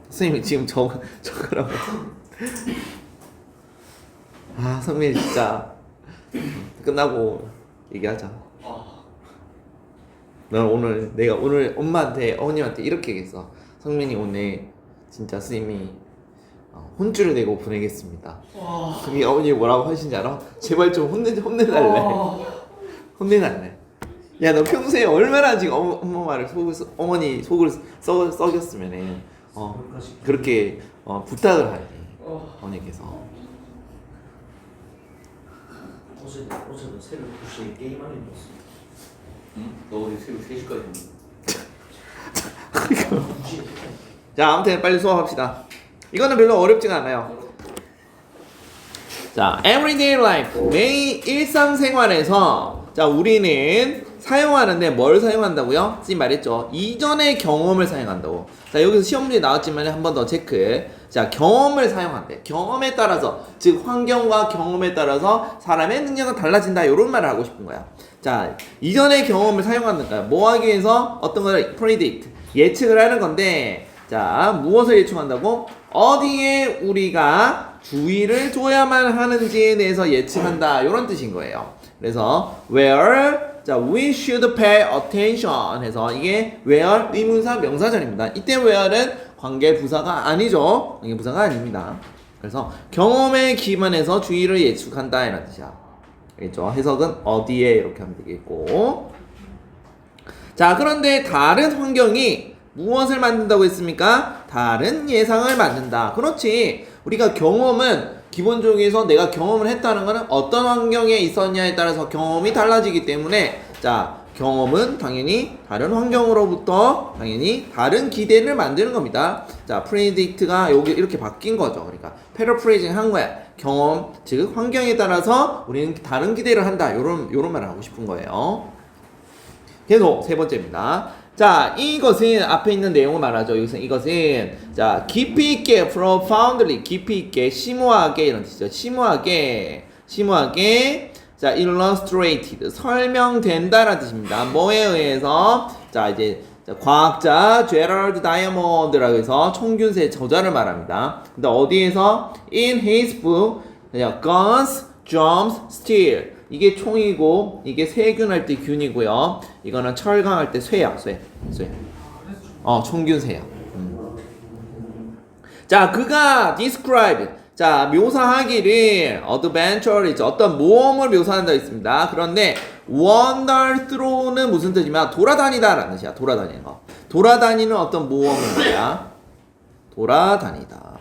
선생님이 지금 적으라고. 아, 성민이 진짜 끝나고 얘기하자. 내가 오늘 어머님한테 이렇게 얘기했어. 성민이 오늘 진짜 스님이 혼쭐을 내고 보내겠습니다. 그게 어머니 뭐라고 하신지 알아? 제발 좀 혼내달래. 혼내달래. 야, 너 평소에 얼마나 지금 엄마 말을 어머니 속을 썩였으면은 그렇게 부탁을 하니 어머니께서. 어제도 새벽 2시에 게임 하는 거 있어. 응? 너 어제 새벽 3시까지 자, 아무튼 빨리 수업합시다. 이거는 별로 어렵지가 않아요. 자, everyday life, 매일 일상생활에서 자 우리는 사용하는데 뭘 사용한다고요? 지금 말했죠. 이전의 경험을 사용한다고. 자, 여기서 시험 문제 나왔지만 한 번 더 체크. 자, 경험을 사용한대. 경험에 따라서, 즉 환경과 경험에 따라서 사람의 능력은 달라진다. 이런 말을 하고 싶은 거야. 자, 이전의 경험을 사용한다. 뭐 하기 위해서 어떤 걸 predict, 예측을 하는 건데, 자, 무엇을 예측한다고? 어디에 우리가 주의를 둬야만 하는지에 대해서 예측한다. 이런 뜻인 거예요. 그래서 where 자, we should pay attention 해서 이게 where 의문사 명사절입니다. 이때 where는 관계 부사가 아니죠. 이게 부사가 아닙니다. 그래서 경험에 기반해서 주의를 예측한다 이런 뜻이야. 알겠죠? 해석은 어디에 이렇게 하면 되겠고. 자, 그런데 다른 환경이 무엇을 만든다고 했습니까? 다른 예상을 만든다. 그렇지. 우리가 경험은 기본적으로 내가 경험을 했다는 것은 어떤 환경에 있었냐에 따라서 경험이 달라지기 때문에 자, 경험은 당연히 다른 환경으로부터 당연히 다른 기대를 만드는 겁니다. 자, predict가 여기 이렇게 바뀐 거죠. 그러니까 paraphrasing 한 거야. 경험, 즉 환경에 따라서 우리는 다른 기대를 한다. 요런 말을 하고 싶은 거예요. 계속 세 번째입니다. 자, 이것은 앞에 있는 내용을 말하죠. 이것은 자, 깊이 있게, profoundly, 깊이 있게, 심오하게 이런 뜻이죠. 심오하게, 자, illustrated, 설명된다라는 뜻입니다. 뭐에 의해서? 자, 이제 과학자 제럴드 다이아몬드라고 해서 총균세 저자를 말합니다. 근데 어디에서? In his book, Guns, Drums, Steel. 이게 총이고 이게 세균할 때 균이고요. 이거는 철강할 때 쇠야, 쇠. 총균세요. 자, 그가 describe, 자, 묘사하기를 adventure, 어떤 모험을 묘사한다 했습니다. 그런데 wander through는 무슨 뜻이냐면 돌아다니다 라는 뜻이야. 돌아다니는 거. 돌아다니는 어떤 모험을 뭐야? 돌아다니다.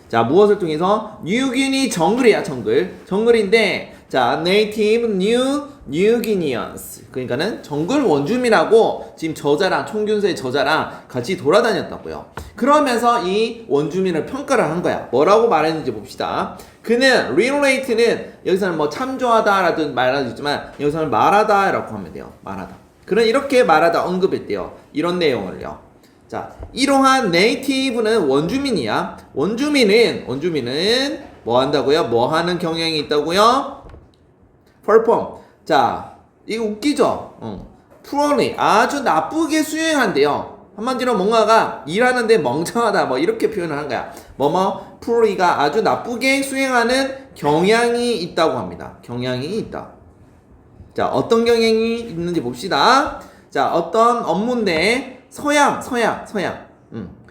자, 무엇을 통해서? 뉴기니 정글이야, 정글. 정글인데, 자, native new Guineans. 그러니까는 정글 원주민하고 지금 저자랑, 총균세의 저자랑 같이 돌아다녔다고요. 그러면서 이 원주민을 평가를 한 거야. 뭐라고 말했는지 봅시다. 그는, relate는 여기서는 뭐 참조하다라든 말할 수 있지만, 여기서는 말하다라고 하면 돼요. 말하다. 그는 이렇게 말하다 언급했대요. 이런 내용을요. 자, 이러한 네이티브는 원주민이야. 원주민은 뭐 한다고요? 뭐 하는 경향이 있다고요? perform. 자, 이거 웃기죠? poorly. 아주 나쁘게 수행한대요. 한마디로 뭔가가 일하는데 멍청하다. 뭐 이렇게 표현을 한 거야. poorly가 아주 나쁘게 수행하는 경향이 있다고 합니다. 경향이 있다. 자, 어떤 경향이 있는지 봅시다. 자, 어떤 업무인데 서양.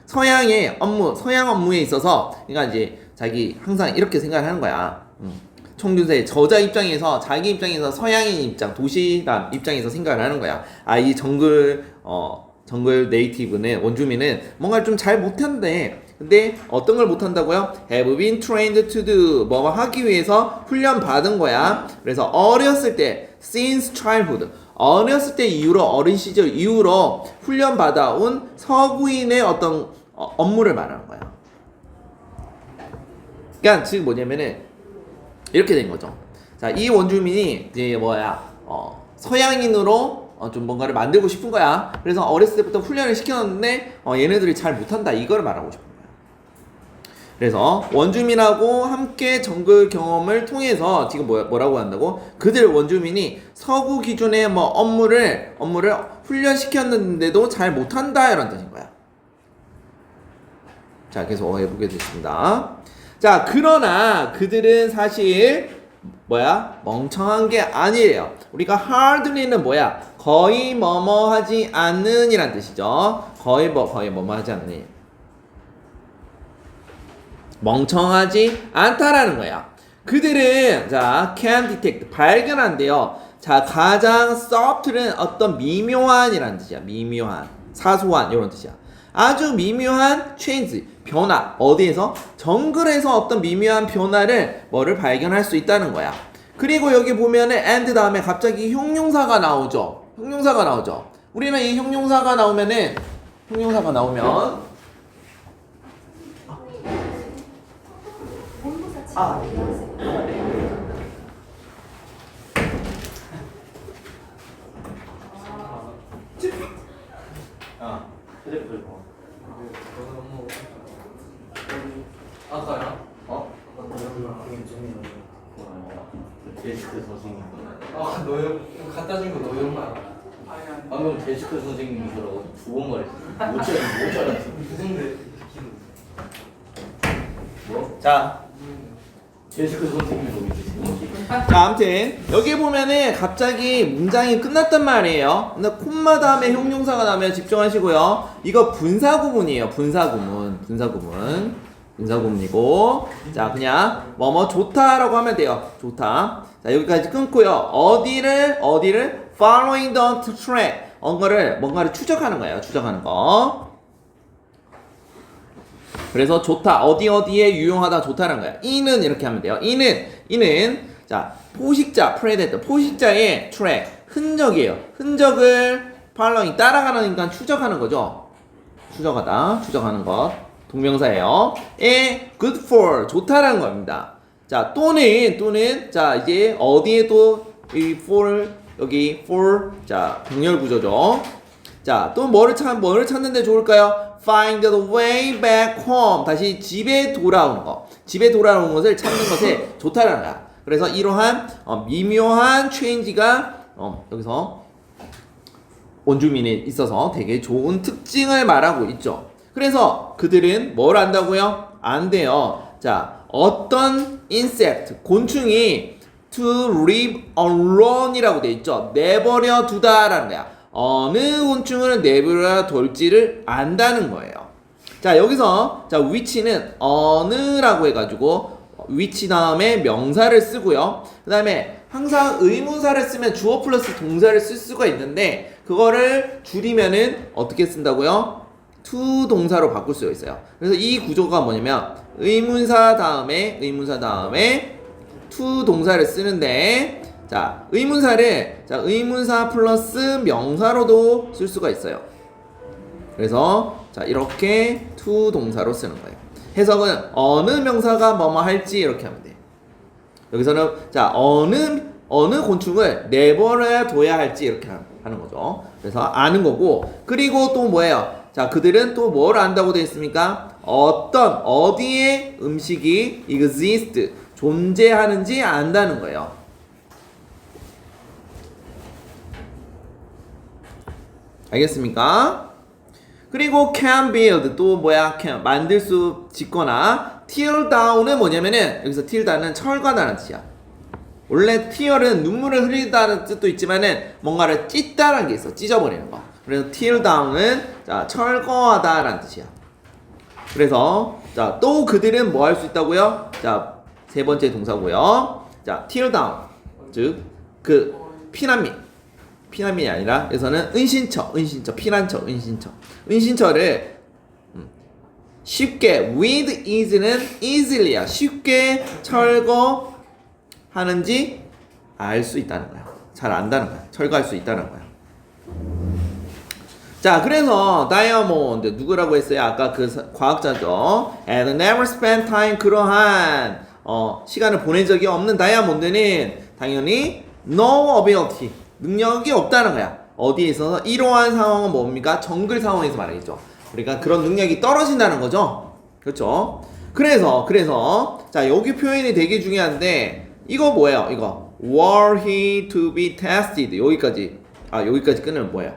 서양의 업무, 서양 업무에 있어서, 그러니까 이제 자기 항상 이렇게 생각을 하는 거야. 총균세의 저자 입장에서, 자기 입장에서 서양인 입장, 도시남 입장에서 생각을 하는 거야. 아, 이 정글 네이티브는, 원주민은 뭔가를 좀 잘 못한대. 근데 어떤 걸 못한다고요? have been trained to do. 뭐 하기 위해서 훈련 받은 거야. 그래서 어렸을 때, since childhood. 어렸을 때 이후로, 어린 시절 이후로 훈련 받아온 서구인의 어떤 업무를 말하는 거야. 그러니까 지금 뭐냐면은 이렇게 된 거죠. 자, 이 원주민이 이제 서양인으로 좀 뭔가를 만들고 싶은 거야. 그래서 어렸을 때부터 훈련을 시켜놨는데 얘네들이 잘 못한다. 이걸 말하고 싶은 거야. 그래서 원주민하고 함께 정글 경험을 통해서 지금 뭐라고 한다고? 그들 원주민이 서구 기준의 뭐 업무를 훈련시켰는데도 잘 못한다 이런 뜻인 거야. 자, 계속 해보게 됐습니다. 자, 그러나 그들은 사실 멍청한 게 아니에요. 우리가 hardly는 거의 뭐뭐 하지 않는 이란 뜻이죠. 거의 뭐뭐 하지 않는. 멍청하지 않다라는 거야. 그들은 자, can detect 발견한대요. 자, 가장 soft는 어떤 미묘한이라는 뜻이야. 미묘한, 사소한 이런 뜻이야. 아주 미묘한 change, 변화. 어디에서? 정글에서 어떤 미묘한 변화를 발견할 수 있다는 거야. 그리고 여기 보면은 and 다음에 갑자기 형용사가 나오죠. 우리는 이 형용사가 나오면 휴대폰 봐. 아까요? 제시크 선생님. 너요? 갖다 준 거 너요 말. 방금 제시크 선생님이라고 2번 말했어. 못 잘랐어. 무슨데? 뭐? 자, 제시크 선생님이 여기 있지. 자, 아무튼 여기 보면은 갑자기 문장이 끝났단 말이에요. 근데 콤마 다음에 형용사가 나오면 집중하시고요. 이거 분사구문이에요. 분사구문이고, 자, 그냥 뭐뭐 좋다라고 하면 돼요. 좋다. 자, 여기까지 끊고요. 어디를 following the track. 뭔가를 추적하는 거예요. 추적하는 거. 그래서 좋다. 어디에 유용하다, 좋다는 거야. 이는 이렇게 하면 돼요. 이는 자, 포식자, predator, 포식자의 track, 흔적이에요. 흔적을 following, 따라가니까 추적하는 거죠. 추적하는 것. 동명사예요. good for, 좋다라는 겁니다. 자, 또는 자, 이제 어디에 또 이 for, 여기 for, 자, 병렬 구조죠. 자, 또 뭐를 찾는데 좋을까요? Find the way back home. 다시 집에 돌아오는 거. 집에 돌아오는 것을 찾는 것에 좋다라는 거야. 그래서 이러한 미묘한 change가 여기서 원주민에 있어서 되게 좋은 특징을 말하고 있죠. 그래서 그들은 뭘 안다고요? 안 돼요. 자, 어떤 insect, 곤충이 to live alone 이라고 돼 있죠. 내버려 두다라는 거야. 어느 곤충을 내버려 둘지를 안다는 거예요. 자, 여기서 자, which는 어느라고 해가지고 which 다음에 명사를 쓰고요. 그 다음에 항상 의문사를 쓰면 주어 플러스 동사를 쓸 수가 있는데 그거를 줄이면은 어떻게 쓴다고요? to 동사로 바꿀 수가 있어요. 그래서 이 구조가 뭐냐면 의문사 다음에 to 동사를 쓰는데 자, 의문사를 자, 의문사 플러스 명사로도 쓸 수가 있어요. 그래서 자, 이렇게 to 동사로 쓰는 거예요. 해석은 어느 명사가 뭐뭐 할지 이렇게 하면 돼. 여기서는 자, 어느 곤충을 내버려 둬야 할지 이렇게 하는 거죠. 그래서 아는 거고, 그리고 또 뭐예요? 자, 그들은 또 뭘 안다고 되어 있습니까? 어디에 음식이 exist 존재하는지 안다는 거예요. 알겠습니까? 그리고 can build 또 뭐야? can 만들 수 짓거나 tear down은 뭐냐면은 여기서 tear down은 철거하다는 뜻이야. 원래 tear은 눈물을 흘리다는 뜻도 있지만은 뭔가를 찢다라는 게 있어. 찢어버리는 거. 그래서 tear down은 자, 철거하다라는 뜻이야. 그래서 자, 또 그들은 뭐 할 수 있다고요? 자, 세 번째 동사고요. 자, tear down 즉 그 피난민이 아니라 여기서는 은신처를 쉽게 with ease는 easily야. 쉽게 철거하는지 알 수 있다는 거야. 잘 안다는 거야. 철거할 수 있다는 거야. 자, 그래서 다이아몬드 누구라고 했어요? 아까 그 과학자죠. And never spent time 그러한 시간을 보낸 적이 없는 다이아몬드는 당연히 no ability 능력이 없다는 거야. 어디에 있어서 이러한 상황은 뭡니까? 정글 상황에서 말이죠. 그러니까 그런 능력이 떨어진다는 거죠. 그렇죠? 그래서 자, 여기 표현이 되게 중요한데 이거 뭐예요? 이거 were he to be tested 여기까지 끊으면 뭐예요?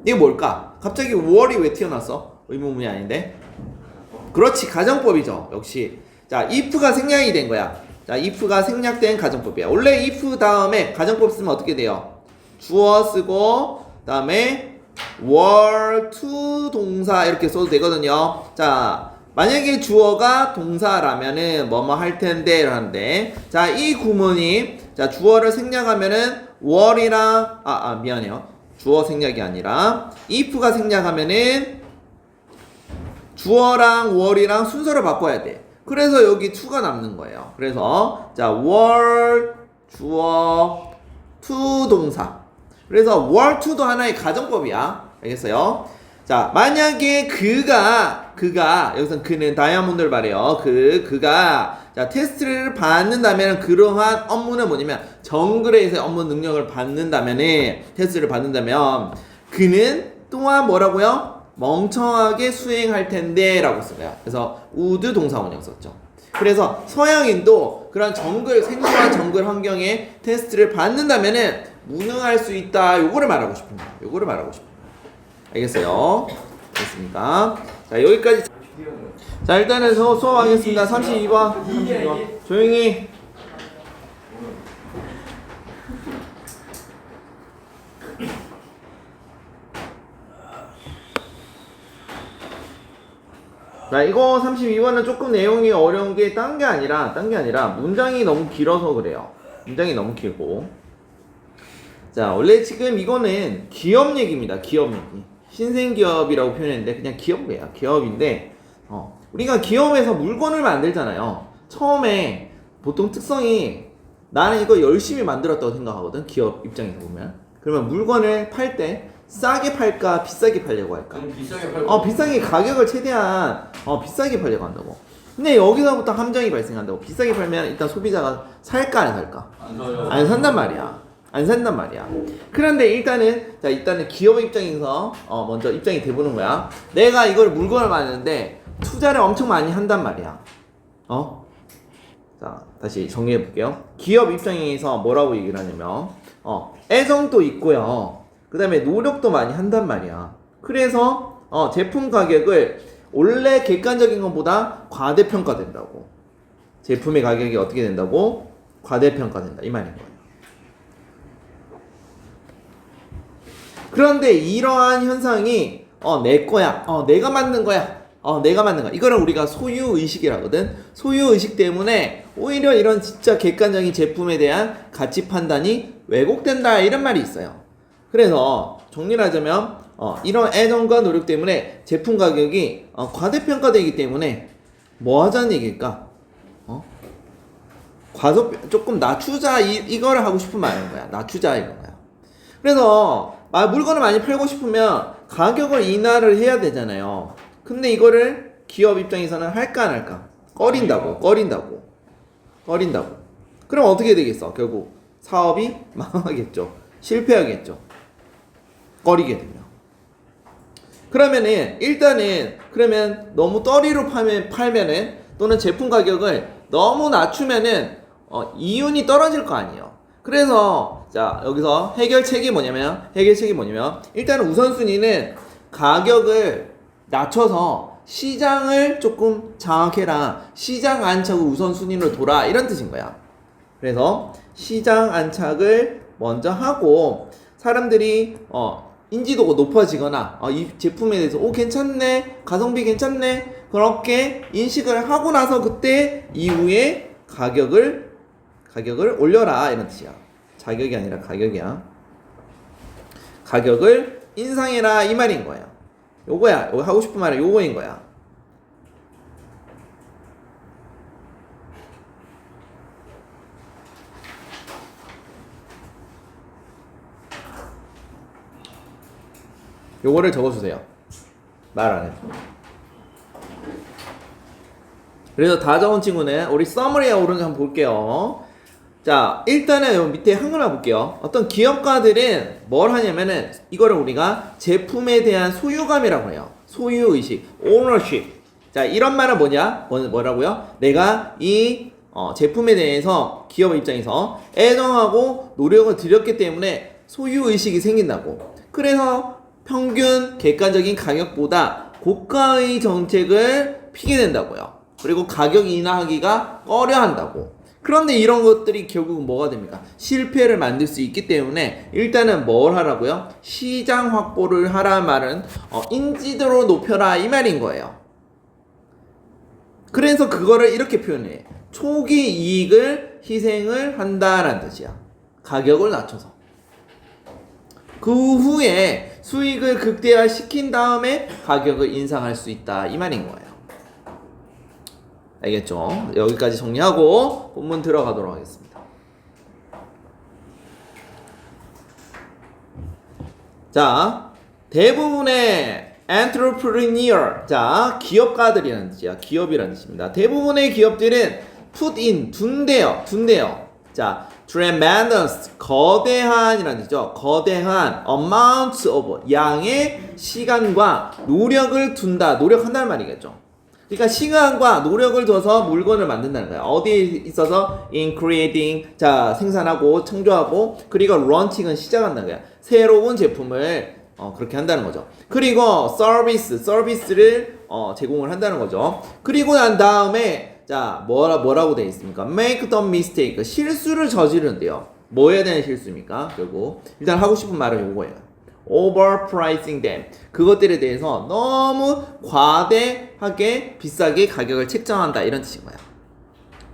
이게 뭘까? 갑자기 were이 왜 튀어났어? 의문문이 아닌데. 그렇지, 가정법이죠. 역시. 자, if가 생략이 된 거야. 자, if가 생략된 가정법이야. 원래 if 다음에 가정법 쓰면 어떻게 돼요? 주어 쓰고 다음에 were to 동사 이렇게 써도 되거든요. 자, 만약에 주어가 동사라면은 뭐뭐 할 텐데 라는데 자, 이 구문이 자, 주어를 생략하면은 were이랑 미안해요. 주어 생략이 아니라 if가 생략하면은 주어랑 were이랑 순서를 바꿔야 돼. 그래서 여기 to가 남는 거예요. 그래서 자, were 주어 to 동사. 그래서 were to도 하나의 가정법이야. 알겠어요? 자, 만약에 그가 여기서 그는 다이아몬드를 말해요. 그가 자, 테스트를 받는다면 그러한 업무는 뭐냐면 정글에서 업무 능력을 받는다면은 테스트를 받는다면 그는 또한 뭐라고요? 멍청하게 수행할 텐데 라고 써요. 그래서 would 동사원형 썼죠. 그래서 서양인도 그런 생소한 정글 환경에 테스트를 받는다면은 무능할 수 있다. 요거를 말하고 싶은 거예요. 알겠어요? 알겠습니까? 자, 여기까지. 자, 일단은 수업하겠습니다. 32번. 조용히. 자, 이거 32번은 조금 내용이 어려운 게 딴 게 아니라 문장이 너무 길어서 그래요. 문장이 너무 길고. 자, 원래 지금 이거는 기업 얘기입니다. 기업 얘기. 신생기업이라고 표현했는데 그냥 기업이에요. 기업인데 우리가 기업에서 물건을 만들잖아요. 처음에 보통 특성이 나는 이거 열심히 만들었다고 생각하거든. 기업 입장에서 보면. 그러면 물건을 팔 때 싸게 팔까 비싸게 팔려고 할까? 비싸게 팔고. 비싸게 가격을 최대한 비싸게 팔려고 한다고. 근데 여기서부터 함정이 발생한다고. 비싸게 팔면 일단 소비자가 살까 안 살까? 안 사요. 안 산단 말이야. 그런데 일단은 기업 입장에서 먼저 입장이 돼보는 거야. 내가 이걸 물건을 만드는데 투자를 엄청 많이 한단 말이야. 자, 다시 정리해 볼게요. 기업 입장에서 뭐라고 얘기를 하냐면 애정도 있고요. 그 다음에 노력도 많이 한단 말이야. 그래서 제품 가격을 원래 객관적인 것보다 과대평가된다고. 제품의 가격이 어떻게 된다고? 과대평가된다 이 말인 거예요. 그런데 이러한 현상이 내 거야. 내가 만든 거야. 내가 만든 거야. 이거를 우리가 소유의식이라 하거든. 소유의식 때문에 오히려 이런 진짜 객관적인 제품에 대한 가치 판단이 왜곡된다 이런 말이 있어요. 그래서 정리를 하자면 이런 애정과 노력 때문에 제품 가격이 과대평가되기 때문에 뭐 하자는 얘기일까? 조금 낮추자 이거를 하고 싶은 말인 거야. 낮추자 이런 거야. 그래서 물건을 많이 팔고 싶으면 가격을 인하를 해야 되잖아요. 근데 이거를 기업 입장에서는 할까 안 할까? 꺼린다고. 그럼 어떻게 되겠어? 결국 사업이 망하겠죠. 실패하겠죠. 꺼리게 되면. 그러면은 일단은 그러면 너무 떨이로 팔면은 또는 제품 가격을 너무 낮추면은 이윤이 떨어질 거 아니에요. 그래서 자 여기서 해결책이 뭐냐면 일단은 우선순위는 가격을 낮춰서 시장을 조금 장악해라. 시장 안착을 우선순위로 둬라. 이런 뜻인 거야. 그래서 시장 안착을 먼저 하고 사람들이 인지도가 높아지거나 이 제품에 대해서 괜찮네. 가성비 괜찮네. 그렇게 인식을 하고 나서 그때 이후에 가격을 올려라. 이런 뜻이야. 자격이 아니라 가격이야. 가격을 인상해라. 이 말인 거예요. 요거야. 요거 하고 싶은 말은 요거인 거야. 요거를 적어주세요. 말 안 해도. 그래서 다 적은 친구는 우리 서머리에 오른쪽 한번 볼게요. 자, 일단은 요 밑에 한글만 볼게요. 어떤 기업가들은 뭘 하냐면은 이거를 우리가 제품에 대한 소유감이라고 해요. 소유의식, ownership. 자, 이런 말은 뭐라고요? 내가 이 제품에 대해서 기업 입장에서 애정하고 노력을 들였기 때문에 소유의식이 생긴다고. 그래서 평균 객관적인 가격보다 고가의 정책을 피게 된다고요. 그리고 가격 인하하기가 꺼려한다고. 그런데 이런 것들이 결국은 뭐가 됩니까? 실패를 만들 수 있기 때문에 일단은 뭘 하라고요? 시장 확보를 하라는 말은 인지도를 높여라 이 말인 거예요. 그래서 그거를 이렇게 표현해. 초기 이익을 희생을 한다라는 뜻이야. 가격을 낮춰서. 그 후에 수익을 극대화시킨 다음에 가격을 인상할 수 있다 이 말인 거예요. 알겠죠? 여기까지 정리하고 본문 들어가도록 하겠습니다. 자, 대부분의 entrepreneur, 자, 기업가들이라는 뜻이야. 기업이라는 뜻입니다. 대부분의 기업들은 put in, 둔대요. 자, tremendous, 거대한이라는 뜻이죠. 거대한 amount of, 양의 시간과 노력을 둔다. 노력한다는 말이겠죠. 그러니까 시간과 노력을 둬서 물건을 만든다는 거야. 어디에 있어서 in creating, 자, 생산하고 창조하고, 그리고 launching은 시작한다는 거야. 새로운 제품을 그렇게 한다는 거죠. 그리고 서비스를 제공을 한다는 거죠. 그리고 난 다음에 자, 뭐라고 되어 있습니까? make the mistake, 실수를 저지른대요. 뭐 해야 되는 실수입니까? 결국 일단 하고 싶은 말은 요거예요. overpricing them, 그것들에 대해서 너무 과대하게 비싸게 가격을 책정한다 이런 뜻인 거야.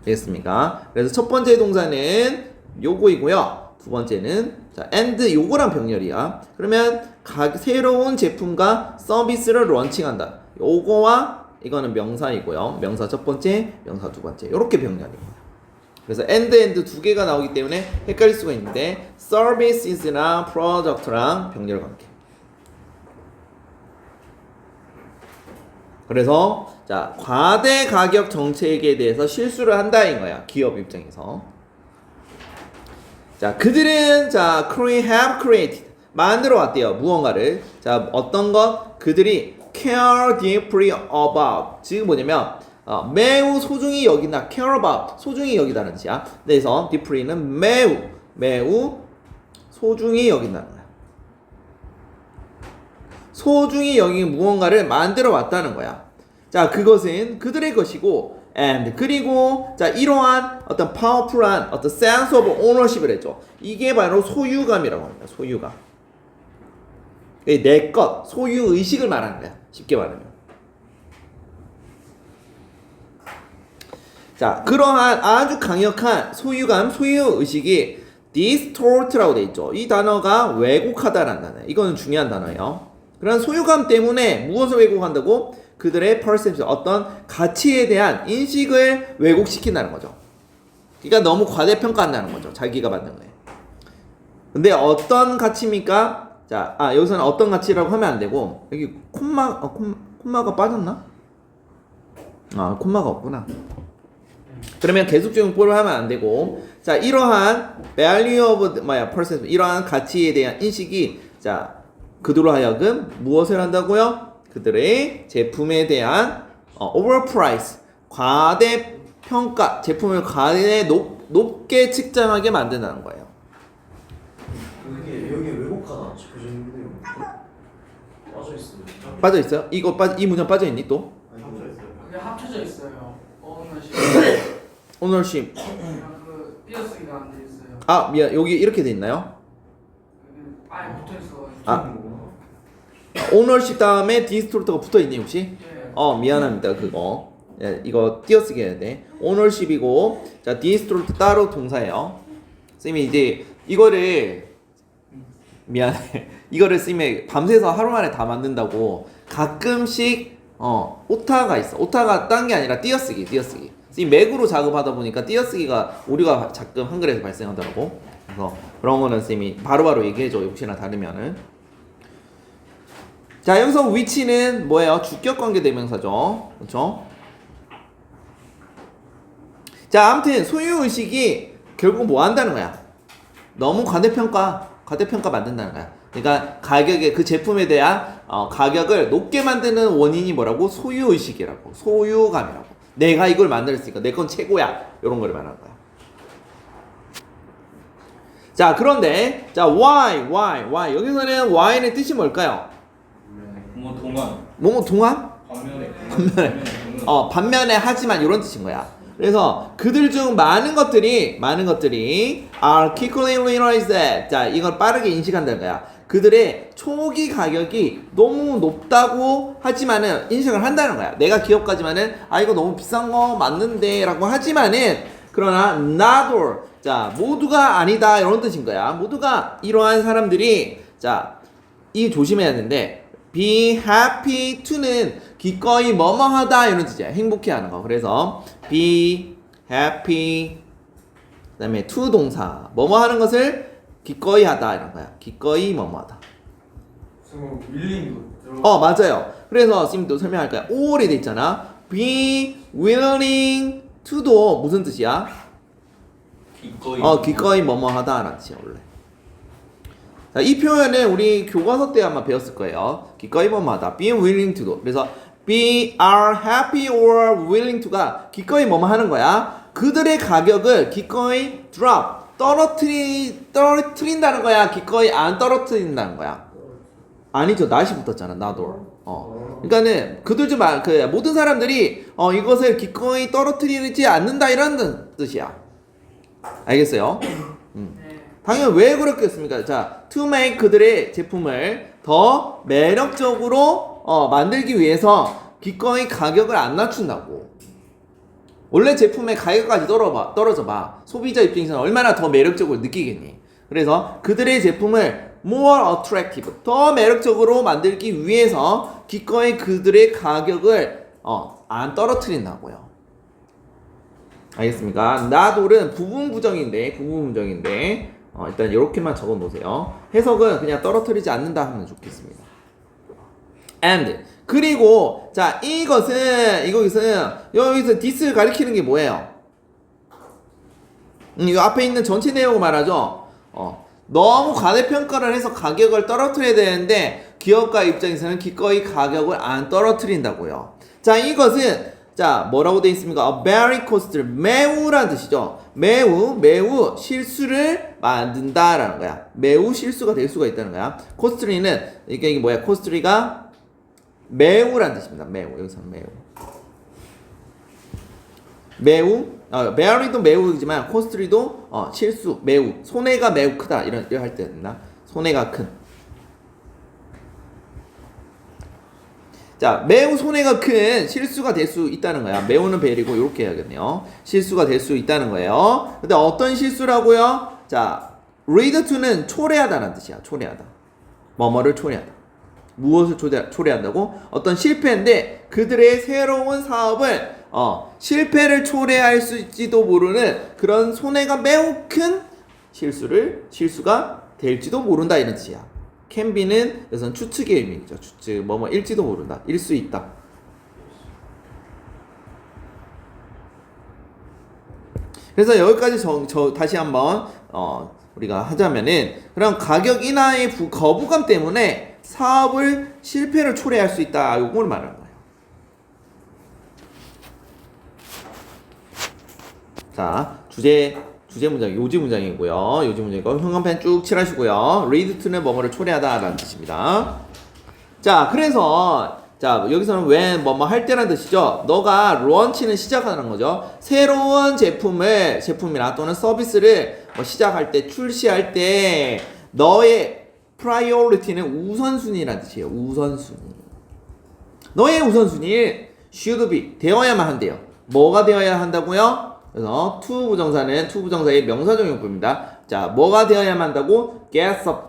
되겠습니까? 그래서 첫 번째 동사는 요거이고요. 두 번째는 자 and 요거랑 병렬이야. 그러면 새로운 제품과 서비스를 런칭한다. 요거와 이거는 명사이고요. 명사 첫 번째, 명사 두 번째. 요렇게 병렬입니다. 그래서 and 두 개가 나오기 때문에 헷갈릴 수가 있는데 services나 product랑 병렬 관계. 그래서 자 과대 가격 정책에 대해서 실수를 한다인 거야. 기업 입장에서. 자 그들은 자 have created, 만들어 왔대요. 무언가를. 자 어떤 것? 그들이 care deeply about, 지금 뭐냐면 매우 소중히 여긴다. care about, 소중히 여기다는 뜻이야. 그래서 deeply는 매우 소중히 여긴다는 거야. 소중히 여긴 무언가를 만들어 왔다는 거야. 자, 그것은 그들의 것이고, and 그리고 자 이러한 어떤 powerful한 어떤 sense of ownership을 했죠. 이게 바로 소유감이라고 합니다. 소유감. 내 것, 소유 의식을 말하는 거야. 쉽게 말하면. 자, 그러한 아주 강력한 소유감, 소유 의식이 distort라고 돼 있죠. 이 단어가 왜곡하다라는 단어예요. 이거는 중요한 단어예요. 그런 소유감 때문에 무엇을 왜곡한다고? 그들의 perception, 어떤 가치에 대한 인식을 왜곡시킨다는 거죠. 그러니까 너무 과대평가한다는 거죠. 자기가 받는 거예요. 근데 어떤 가치입니까? 자, 여기서는 어떤 가치라고 하면 안 되고, 여기 콤마가 빠졌나? 콤마가 없구나. 그러면 계속적인 꼴을 하면 안 되고, 자, 이러한 value of perception, 이러한 가치에 대한 인식이, 자, 그들로 하여금 무엇을 한다고요? 그들의 제품에 대한 overprice, 과대평가, 제품을 높게 측정하게 만든다는 거예요. 여기 왜곡하다 짚어주는데요. 빠져있어요. 빠져 있어요? 이 문장 빠져 있니 또? 그게 합쳐져 있어요. 오너십. ownership. 그냥 그 띄어쓰기가 안 돼 있어요. 미안, 여기 이렇게 돼 있나요? 여기 아예 붙어 있어. ownership 다음에 distort가 붙어 있니 혹시? 예. 미안합니다. 그거. 예, 이거 띄어쓰기 해야 돼. ownership이고, 자, distort 따로 동사예요. 쌤이 이제 이거를 미안해. 이거를 쌤이 밤새서 하루 만에 다 만든다고 가끔씩 오타가 있어. 오타가 딴 게 아니라 띄어쓰기. 쌤 맥으로 작업하다 보니까 띄어쓰기가 오류가 가끔 한글에서 발생하더라고. 그래서 그런 거는 쌤이 바로바로 얘기해줘. 혹시나 다르면은. 자, 여기서 위치는 뭐예요? 주격 관계 대명사죠. 그렇죠? 자, 아무튼 소유 의식이 결국 뭐 한다는 거야? 너무 과대평가 만든다는 거야. 그러니까 가격에 그 제품에 대한 가격을 높게 만드는 원인이 뭐라고? 소유 의식이라고. 소유감이라고. 내가 이걸 만들었으니까 내 건 최고야. 이런 거를 말하는 거야. 자, 그런데 자, why 여기서는 why의 뜻이 뭘까요? 뭐 동안 뭐뭐 동안? 반면에 하지만 이런 뜻인 거야. 그래서 그들 중 많은 것들이 are quickly realized. 자, 이걸 빠르게 인식한다는 거야. 그들의 초기 가격이 너무 높다고 하지만은 인식을 한다는 거야. 내가 기업가지만은 이거 너무 비싼 거 맞는데라고 하지만은 그러나 not all. 자, 모두가 아니다 이런 뜻인 거야. 모두가 이러한 사람들이 자, 이 조심해야 하는데 be happy to는 기꺼이 뭐뭐하다 이런 뜻이야. 행복해하는 거. 그래서 be happy 그다음에 to 동사 뭐뭐하는 것을 기꺼이 하다 이런 거야. 기꺼이 뭐뭐하다. 윌링도 맞아요. 그래서 지금 또 설명할까요? all이 돼 있잖아. be willing to도 무슨 뜻이야? 기꺼이 뭐뭐하다 라는 뜻이야 원래. 자, 이 표현은 우리 교과서 때 아마 배웠을 거예요. 기꺼이 뭐뭐하다. be willing to도. 그래서 be are happy or willing to가 기꺼이 뭐뭐 하는 거야. 그들의 가격을 기꺼이 drop 떨어뜨린다는 거야. 기꺼이 안 떨어뜨린다는 거야. 아니죠. not이 붙었잖아. not all. 그러니까는 그들 중 모든 사람들이 이것을 기꺼이 떨어뜨리지 않는다 이런 뜻이야. 알겠어요? 당연히 왜 그렇겠습니까? 자, to make 그들의 제품을 더 매력적으로 만들기 위해서 기꺼이 가격을 안 낮춘다고. 원래 제품의 가격까지 떨어져 봐. 소비자 입장에서는 얼마나 더 매력적으로 느끼겠니? 그래서 그들의 제품을 more attractive, 더 매력적으로 만들기 위해서 기꺼이 그들의 가격을 안 떨어뜨린다고요. 알겠습니까? not all은 부분부정인데 일단 이렇게만 적어 놓으세요. 해석은 그냥 떨어뜨리지 않는다 하면 좋겠습니다. and 그리고 자, 이것은 여기서 this를 가리키는 게 뭐예요? 이 앞에 있는 전체 내용을 말하죠. 너무 과대평가를 해서 가격을 떨어뜨려야 되는데 기업가 입장에서는 기꺼이 가격을 안 떨어뜨린다고요. 자, 이것은 자, 뭐라고 되어 있습니까? very costly, 매우라는 뜻이죠. 매우 실수를 만든다라는 거야. 매우 실수가 될 수가 있다는 거야. costly는 이게 뭐야? costly가 매우라는 뜻입니다. 여기서 very도 매우이지만 costly도 실수, 매우, 손해가 매우 크다 이런 할 때 있나? 손해가 큰. 자, 매우 손해가 큰 실수가 될 수 있다는 거야. 매우는 베리고 이렇게 해야겠네요. 실수가 될 수 있다는 거예요. 근데 어떤 실수라고요? 자, read to는 초래하다는 뜻이야. 초래하다. 뭐뭐를 초래하다. 무엇을 초래한다고? 어떤 실패인데 그들의 새로운 사업을 실패를 초래할 수 있지도 모르는 그런 손해가 매우 큰 실수가 될지도 모른다 이런 뜻이야. can be는 여기서는 추측의 의미죠. 추측 뭐뭐일지도 모른다. 일 수 있다. 그래서 여기까지 다시 한번 우리가 하자면은 그럼 가격 인하의 거부감 때문에 사업을 실패를 초래할 수 있다. 이걸 말하는 거예요. 자, 주제 문장, 요지 문장이고요. 요지 문장이고 형광펜 쭉 칠하시고요. read to는 뭐뭐를 초래하다라는 뜻입니다. 자, 그래서 자, 여기서는 when 뭐뭐 할 때라는 뜻이죠. 너가 런치는 시작하는 거죠. 새로운 제품이나 또는 서비스를 시작할 때, 출시할 때 너의 priority는 우선순위라는 뜻이에요. 우선순위. 너의 우선순위 should be 되어야만 한대요. 뭐가 되어야 한다고요? 그래서 to 부정사의 명사적 용법입니다. 자, 뭐가 되어야만 한다고? get up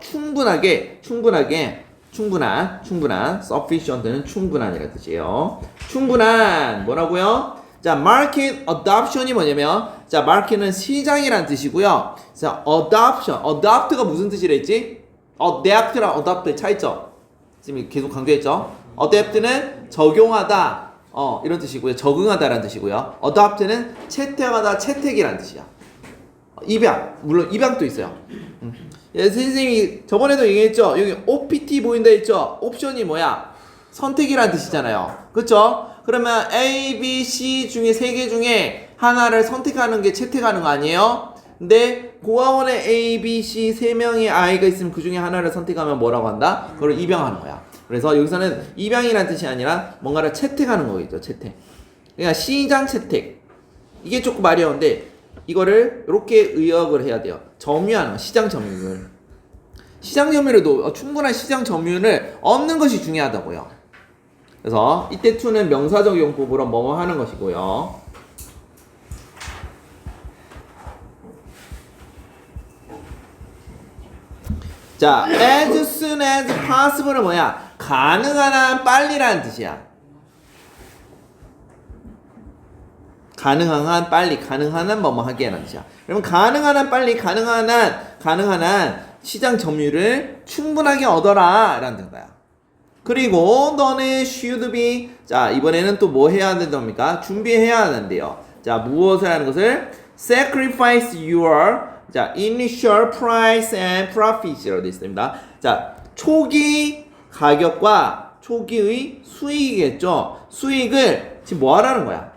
충분한 sufficient는 충분한이라는 뜻이에요. 충분한 뭐라고요? 자, market adoption이 뭐냐면 자, market은 시장이라는 뜻이고요. 자, adopt가 무슨 뜻이라 했지? adapt랑 adopt의 차이점 지금 계속 강조했죠. adapt는 적용하다 이런 뜻이고요. 적응하다라는 뜻이고요. adopt는 채택하다, 채택이라는 뜻이야. 입양, 물론 입양도 있어요. 예, 선생님이 저번에도 얘기했죠. 여기 OPT 보인다 했죠. 옵션이 뭐야? 선택이라는 뜻이잖아요. 그쵸? 그러면 A, B, C 중에 세 개 중에 하나를 선택하는 게 채택하는 거 아니에요? 근데 고아원에 A, B, C 세 명의 아이가 있으면 그 중에 하나를 선택하면 뭐라고 한다? 그걸 입양하는 거야. 그래서 여기서는 입양이라는 뜻이 아니라 뭔가를 채택하는 거겠죠. 채택. 그러니까 시장 채택. 이게 조금 어려운데 이거를 이렇게 의역을 해야 돼요. 점유하는 거, 시장 점유율. 시장 점유율도 충분한 시장 점유율을 얻는 것이 중요하다고요. 그래서 이때 to는 명사적 용법으로 뭐뭐 하는 것이고요. 자, as soon as possible은 뭐야? 가능한 한 빨리라는 뜻이야. 가능한 한 빨리, 가능한 한 뭐뭐 하게 하는 뜻이야. 그러면 가능한 한 빨리, 가능한 한 시장 점유율을 충분하게 얻어라 라는 뜻이야. 그리고 너는 should be 자, 이번에는 또 뭐 해야 된답니까? 준비해야 하는데요. 자, 무엇을 하는 것을 sacrifice your 자, initial price and profits라고 되어 있습니다. 자, 초기 가격과 초기의 수익이겠죠. 수익을 지금 뭐 하라는 거야?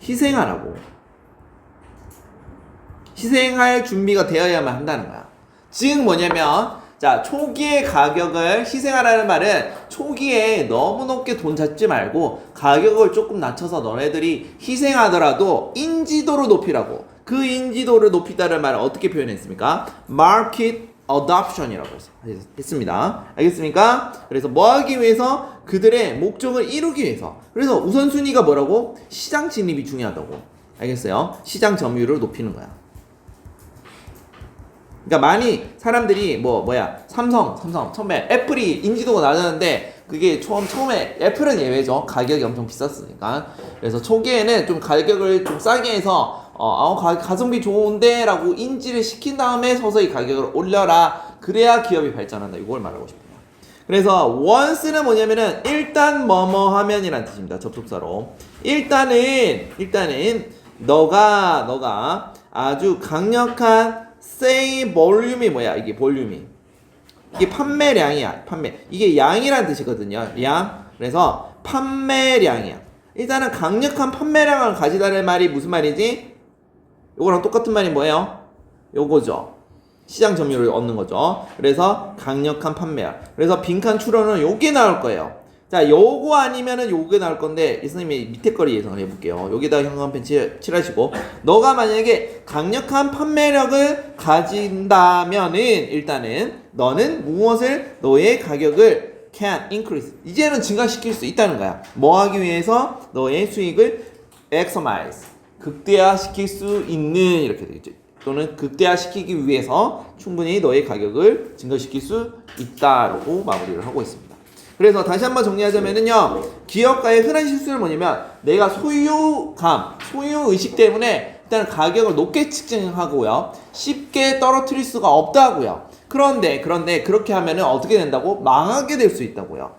희생하라고. 희생할 준비가 되어야만 한다는 거야. 즉 뭐냐면 자, 초기의 가격을 희생하라는 말은 초기에 너무 높게 돈 잡지 말고 가격을 조금 낮춰서 너네들이 희생하더라도 인지도를 높이라고. 그 인지도를 높이다는 말을 어떻게 표현했습니까? market adoption이라고 했습니다. 알겠습니까? 그래서 뭐 하기 위해서? 그들의 목적을 이루기 위해서. 그래서 우선순위가 뭐라고? 시장 진입이 중요하다고. 알겠어요? 시장 점유율을 높이는 거야. 그러니까 많이 사람들이 삼성 처음에 애플이 인지도가 낮았는데 그게 처음에 애플은 예외죠. 가격이 엄청 비쌌으니까. 그래서 초기에는 좀 가격을 좀 싸게 해서 가성비 좋은데 라고 인지를 시킨 다음에 서서히 가격을 올려라. 그래야 기업이 발전한다. 이걸 말하고 싶어요. 그래서 once는 뭐냐면은 일단 뭐뭐 하면이라는 뜻입니다. 접속사로. 일단은 너가 아주 강력한 say 볼륨이 뭐야? 이게 볼륨이. 이게 판매량이야. 이게 양이라는 뜻이거든요. 양. 그래서 판매량이야. 일단은 강력한 판매량을 가지다는 말이 무슨 말이지? 요거랑 똑같은 말이 뭐예요? 요거죠. 시장 점유율을 얻는 거죠. 그래서 강력한 판매량. 그래서 빈칸 추론은 요게 나올 거예요. 자, 요거 아니면은 요게 나올 건데 이 선생님이 밑에 거리 예상을 해볼게요. 여기다가 형광펜 칠하시고 너가 만약에 강력한 판매력을 가진다면은 일단은 너는 무엇을 너의 가격을 can increase. 이제는 증가시킬 수 있다는 거야. 뭐 하기 위해서? 너의 수익을 maximize. 극대화시킬 수 있는 이렇게 되겠죠. 또는 극대화시키기 위해서 충분히 너의 가격을 증가시킬 수 있다라고 마무리를 하고 있습니다. 그래서 다시 한번 정리하자면은요, 기업가의 흔한 실수는 뭐냐면 내가 소유감, 소유의식 때문에 일단 가격을 높게 측정하고요, 쉽게 떨어뜨릴 수가 없다고요. 그런데 그렇게 하면은 어떻게 된다고? 망하게 될 수 있다고요.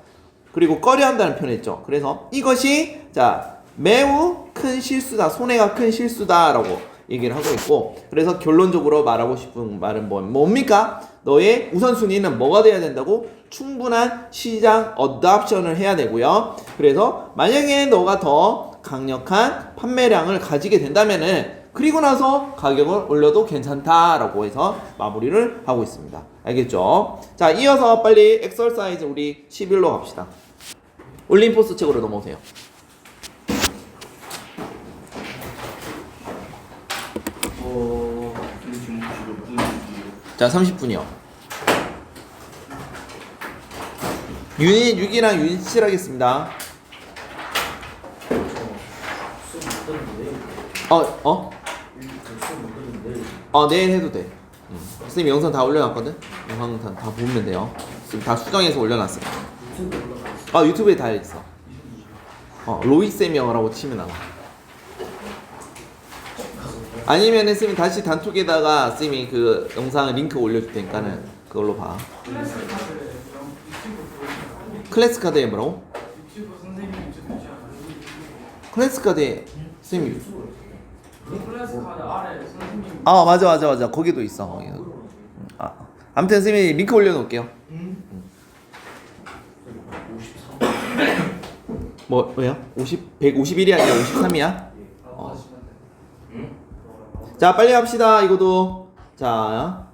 그리고 꺼려한다는 표현을 했죠. 그래서 이것이 자 매우 큰 실수다, 손해가 큰 실수다라고 얘기를 하고 있고, 그래서 결론적으로 말하고 싶은 말은 뭡니까? 너의 우선순위는 뭐가 돼야 된다고? 충분한 시장 어답션을 해야 되고요. 그래서 만약에 너가 더 강력한 판매량을 가지게 된다면은 그리고 나서 가격을 올려도 괜찮다라고 해서 마무리를 하고 있습니다. 알겠죠? 자, 이어서 빨리 엑서사이즈 우리 11로 갑시다. 올림포스 책으로 넘어오세요. 지금 몇 분이지? 자, 30분이요. 유닛 6이랑 유닛 7 하겠습니다. 내일 해도 돼. 선생님 영상 다 올려놨거든? 영상 다 보면 돼요. 지금 다 수정해서 올려놨어요. 유튜브에 다 있어. 로이쌤 영어라고 치면 나와. 아니면은 쌤이 다시 단톡에다가 쌤이 그 영상 링크 올려줄 테니까는 그걸로 봐. 클래스 카드 유튜브 보시면 클래스 카드에 뭐라고? 유튜브 선생님 유튜브 보시면 클래스 카드에 쌤이 클래스 카드 아래 선생님 맞아 거기도 있어. 거기도. 아무튼 쌤이 링크 올려놓을게요. 왜요? 151이 아니라 53이야? 자, 빨리 합시다. 이거도. 자,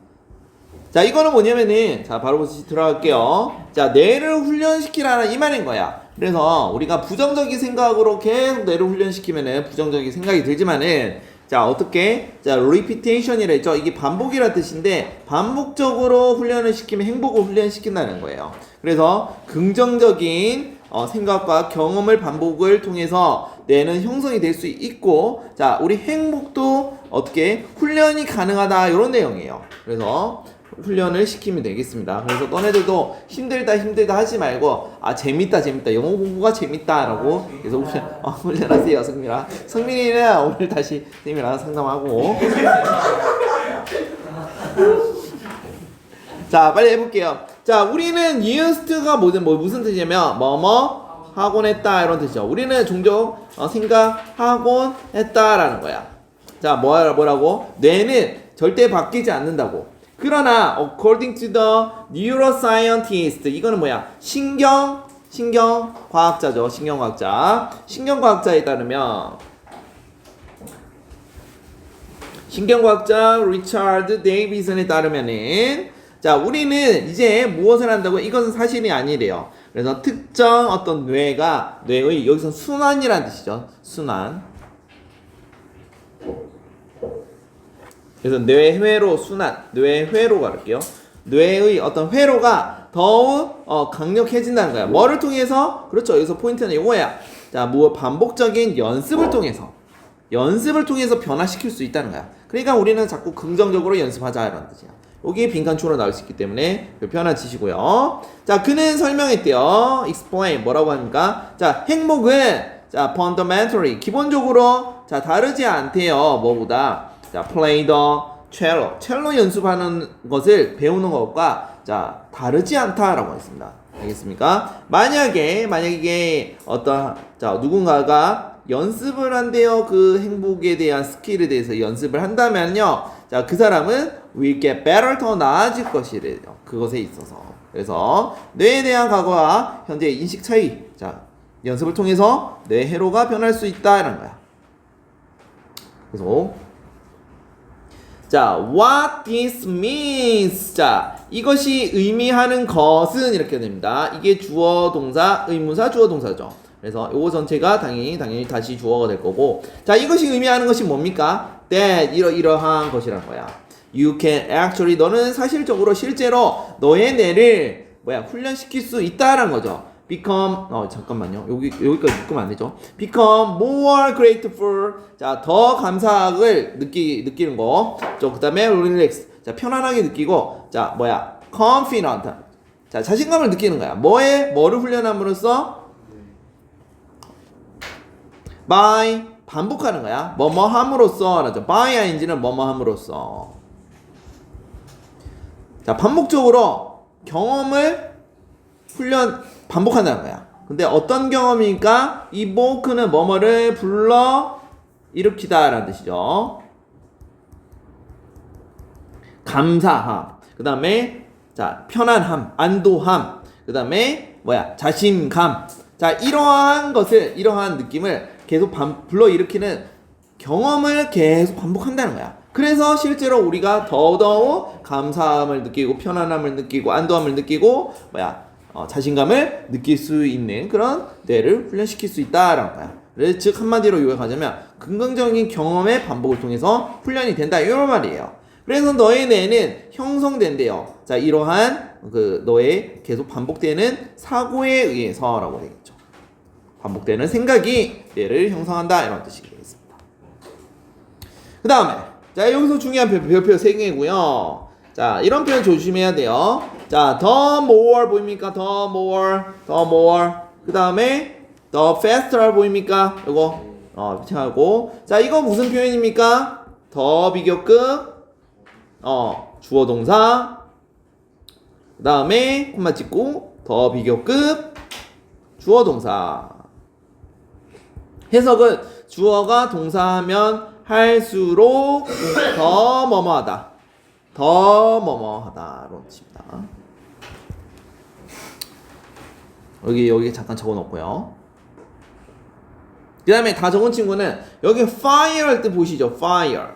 이거는 뭐냐면은, 자, 바로 들어갈게요. 자, 뇌를 훈련시키라는 이 말인 거야. 그래서 우리가 부정적인 생각으로 계속 뇌를 훈련시키면은 부정적인 생각이 들지만은, 자, 어떻게? 자, repetition이라 했죠. 이게 반복이라는 뜻인데, 반복적으로 훈련을 시키면 행복을 훈련시킨다는 거예요. 그래서 긍정적인 생각과 경험을 반복을 통해서 뇌는 형성이 될 수 있고, 자, 우리 행복도 어떻게 훈련이 가능하다 이런 내용이에요. 그래서 훈련을 시키면 되겠습니다. 그래서 너네들도 힘들다 하지 말고 재밌다 영어 공부가 재밌다라고 계속 훈련하세요. 성민이는 오늘 다시 선생님이랑 상담하고 자, 빨리 해볼게요. 자, 우리는 used가 무슨 뜻이냐면 뭐뭐 하곤 했다 이런 뜻이죠. 우리는 종종 생각하곤 했다라는 거야. 자, 뭐라고? 뇌는 절대 바뀌지 않는다고. 그러나 according to the neuroscientist, 이거는 뭐야? 신경과학자죠. 신경과학자에 따르면 신경과학자 리차드 데이비슨에 따르면은, 자, 우리는 이제 무엇을 한다고? 이것은 사실이 아니래요. 그래서 특정 어떤 뇌의 여기서 순환이라는 뜻이죠. 순환. 그래서 뇌회로가 할게요. 뇌의 어떤 회로가 더욱 강력해진다는 거야. 뭐를 통해서? 그렇죠. 여기서 포인트는 이거야. 자, 반복적인 연습을 통해서 변화시킬 수 있다는 거야. 그러니까 우리는 자꾸 긍정적으로 연습하자 이런 뜻이야. 여기 빈칸추로 나올 수 있기 때문에 편안치시고요. 자, 그는 설명했대요. explain 뭐라고 합니까? 자, 행복은 자, fundamentally 기본적으로 자, 다르지 않대요. 뭐보다 자, play the cello 연습하는 것을 배우는 것과 자, 다르지 않다라고 했습니다. 알겠습니까? 만약에 이게 누군가가 연습을 한대요. 그 행복에 대한 스킬에 대해서 연습을 한다면요. 자, 그 사람은 will get better, 더 나아질 것이래요. 그것에 있어서. 그래서 뇌에 대한 과거와 현재의 인식 차이. 자, 연습을 통해서 뇌 회로가 변할 수 있다라는 거야. 그래서 자, what this means. 자, 이것이 의미하는 것은 이렇게 됩니다. 이게 주어, 동사, 의문사, 주어, 동사죠. 그래서 요거 전체가 당연히 다시 주어가 될 거고. 자, 이것이 의미하는 것이 뭡니까? that 이러한 것이란 거야. You can actually, 너는 실제로 너의 뇌를 뭐야 훈련시킬 수 있다라는 거죠. become 잠깐만요. 여기까지 묶으면 안 되죠. become more grateful. 자, 더 감사함을 느끼는 거. 그다음에 relax. 자, 편안하게 느끼고 자, 뭐야? confident. 자, 자신감을 느끼는 거야. 뭐를 훈련함으로써 by 반복하는 거야. 뭐뭐 함으로써 라죠. by ing는 뭐뭐 함으로써. 자, 반복적으로 경험을 반복한다는 거야. 근데 어떤 경험이니까 evoke는 뭐뭐를 불러 일으키다 라는 뜻이죠. 감사함. 그 다음에 자, 편안함, 안도함. 그 다음에 뭐야? 자신감. 자, 이러한 느낌을 계속 불러일으키는 경험을 계속 반복한다는 거야. 그래서 실제로 우리가 더더욱 감사함을 느끼고 편안함을 느끼고 안도함을 느끼고 자신감을 느낄 수 있는 그런 뇌를 훈련시킬 수 있다라는 거야. 그래서 즉 한마디로 요약하자면 긍정적인 경험의 반복을 통해서 훈련이 된다 이런 말이에요. 그래서 너의 뇌는 형성된대요. 자, 이러한 너의 계속 반복되는 사고에 의해서라고 되겠죠. 반복되는 생각이 뇌를 형성한다 이런 뜻이 되겠습니다. 그 다음에 자, 여기서 중요한 별표 3개고요. 자, 이런 표현 조심해야 돼요. 자, the more 보입니까? the more. 그 다음에 the faster 보입니까? 이거 하고. 자, 이거 무슨 표현입니까? 더 비교급 주어 동사. 그 다음에 콤마 찍고 더 비교급 주어 동사. 해석은 주어가 동사하면 할수록 더 뭐뭐하다. 더 뭐뭐하다. 이런 뜻입니다. 여기 잠깐 적어 놓고요. 그 다음에 다 적은 친구는 여기 fire 할 때 보시죠. fire.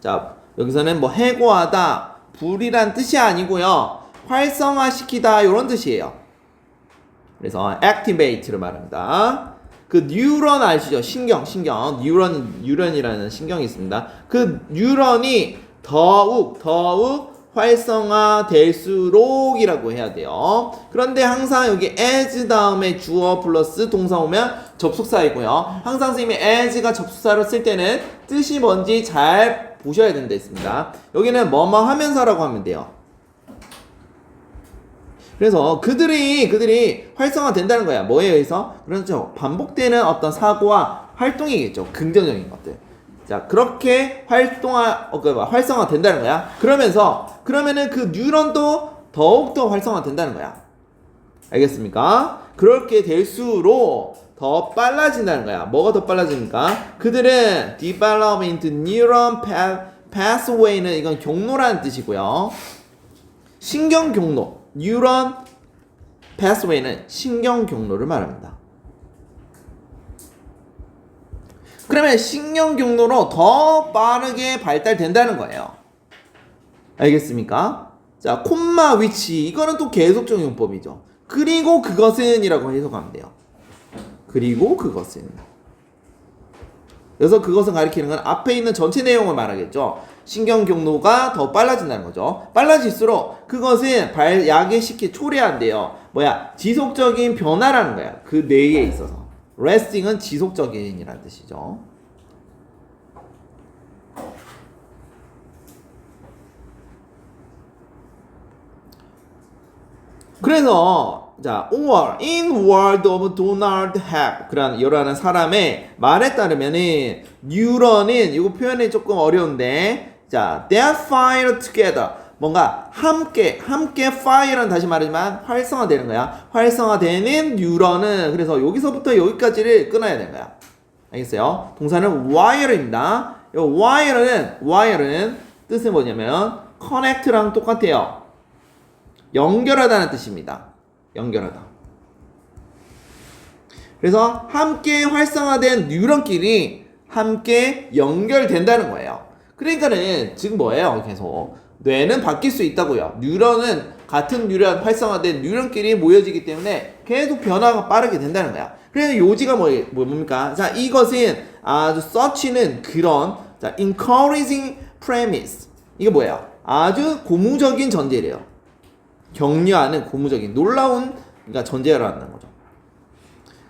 자, 여기서는 뭐 해고하다, 불이란 뜻이 아니고요. 활성화시키다 이런 뜻이에요. 그래서 activate를 말합니다. 그 뉴런 아시죠? 신경. 뉴런이라는 신경이 있습니다. 그 뉴런이 더욱 활성화될수록이라고 해야 돼요. 그런데 항상 여기 as 다음에 주어 플러스 동사 오면 접속사이고요. 항상 선생님이 as가 접속사로 쓸 때는 뜻이 뭔지 잘 보셔야 된다 했습니다. 여기는 뭐뭐 하면서라고 하면 돼요. 그래서 그들이 활성화된다는 거야. 뭐에 의해서? 그렇죠. 반복되는 어떤 사고와 활동이겠죠. 긍정적인 것들. 자, 그렇게 활성화된다는 거야. 그러면은 그 뉴런도 더욱더 활성화된다는 거야. 알겠습니까? 그렇게 될수록 더 빨라진다는 거야. 뭐가 더 빨라집니까? 그들은 develop into neuron pathway는 이건 경로라는 뜻이고요. 신경 경로. 뉴런 pathway는 신경 경로를 말합니다. 그러면 신경 경로로 더 빠르게 발달된다는 거예요. 알겠습니까? 자, 콤마 위치 이거는 또 계속적 용법이죠. 그리고 그것은 이라고 해석하면 돼요. 그리고 그것은. 그래서 그것은 가리키는 건 앞에 있는 전체 내용을 말하겠죠. 신경 경로가 더 빨라진다는 거죠. 빨라질수록 그것은 초래한대요. 지속적인 변화라는 거야. 그 뇌에 있어서. resting은 지속적인이라는 뜻이죠. 그래서 자, or in word of Donald Hebb 그라는 사람의 말에 따르면은 뉴런은 이거 표현이 조금 어려운데 자, they fire together 뭔가 함께 fire는 다시 말하지만 활성화되는 거야. 활성화되는 뉴런은 그래서 여기서부터 여기까지를 끊어야 되는 거야. 알겠어요? 동사는 wire입니다. 이 wire는 뜻은 뭐냐면 connect랑 똑같아요. 연결하다는 뜻입니다. 연결하다. 그래서 함께 활성화된 뉴런끼리 함께 연결된다는 거예요. 그러니까는 지금 뭐예요? 계속 뇌는 바뀔 수 있다고요. 뉴런은 같은 뉴런 활성화된 뉴런끼리 모여지기 때문에 계속 변화가 빠르게 된다는 거야. 그래서 요지가 뭡니까? 자, 이것은 아주 서치는 그런 자, encouraging premise. 이게 뭐예요? 아주 고무적인 전제래요. 격려하는 고무적인 놀라운 그러니까 전제를 한다는 거죠.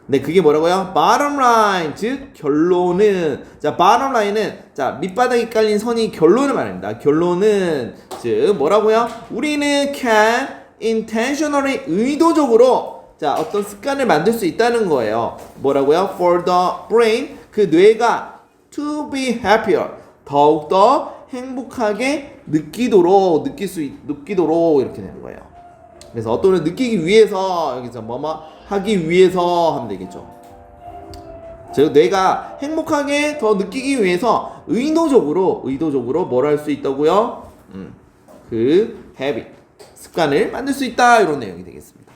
근데 그게 뭐라고요? bottom line, 즉 결론은 자 bottom line은 자 밑바닥에 깔린 선이 결론을 말합니다. 결론은 즉 뭐라고요? 우리는 can intentionally 의도적으로 자 어떤 습관을 만들 수 있다는 거예요. 뭐라고요? For the brain 그 뇌가 to be happier 더욱더 행복하게 느끼도록 이렇게 되는 거예요. 그래서 어떤 걸 느끼기 위해서 여기서 뭐뭐 하기 위해서 하면 되겠죠. 즉 뇌가 행복하게 더 느끼기 위해서 의도적으로 뭘 할 수 있다고요? 그 habit 습관을 만들 수 있다 이런 내용이 되겠습니다.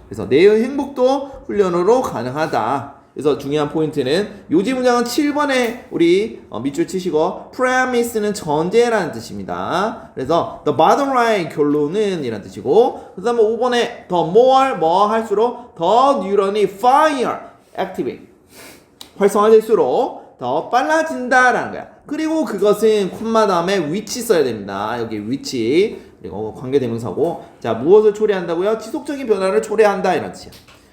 그래서 뇌의 행복도 훈련으로 가능하다. 그래서 중요한 포인트는 요지 문장은 7번에 우리 밑줄 치시고 premise는 전제라는 뜻입니다. 그래서 the bottom line 결론은 이란 뜻이고 그 다음에 5번에 the more 뭐 할수록 더 뉴런이 fire activate 활성화될수록 더 빨라진다라는 거야. 그리고 그것은 콤마 다음에 which 써야 됩니다. 여기 which 그리고 관계대명사고 자 무엇을 초래한다고요? 지속적인 변화를 초래한다 이런 뜻이야.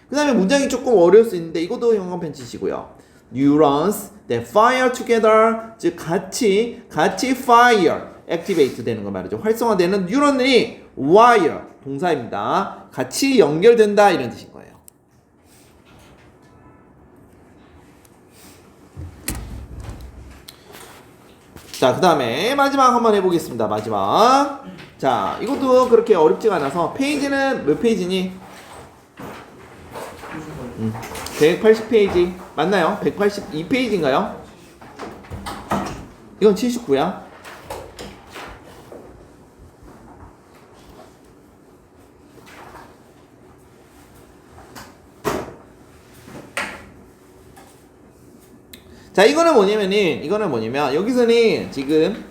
그 다음에 문장이 조금 어려울 수 있는데 이것도 형광펜 치시고요. Neurons that fire together 즉 같이 fire activate 되는 거 말이죠. 활성화되는 뉴런이 wire 동사입니다. 같이 연결된다 이런 뜻인 거예요. 자, 그 다음에 마지막 한번 해보겠습니다. 마지막. 자, 이것도 그렇게 어렵지가 않아서 페이지는 몇 페이지니? 180페이지 맞나요? 182페이지인가요? 이건 79야. 자, 이거는 뭐냐면 여기서는 지금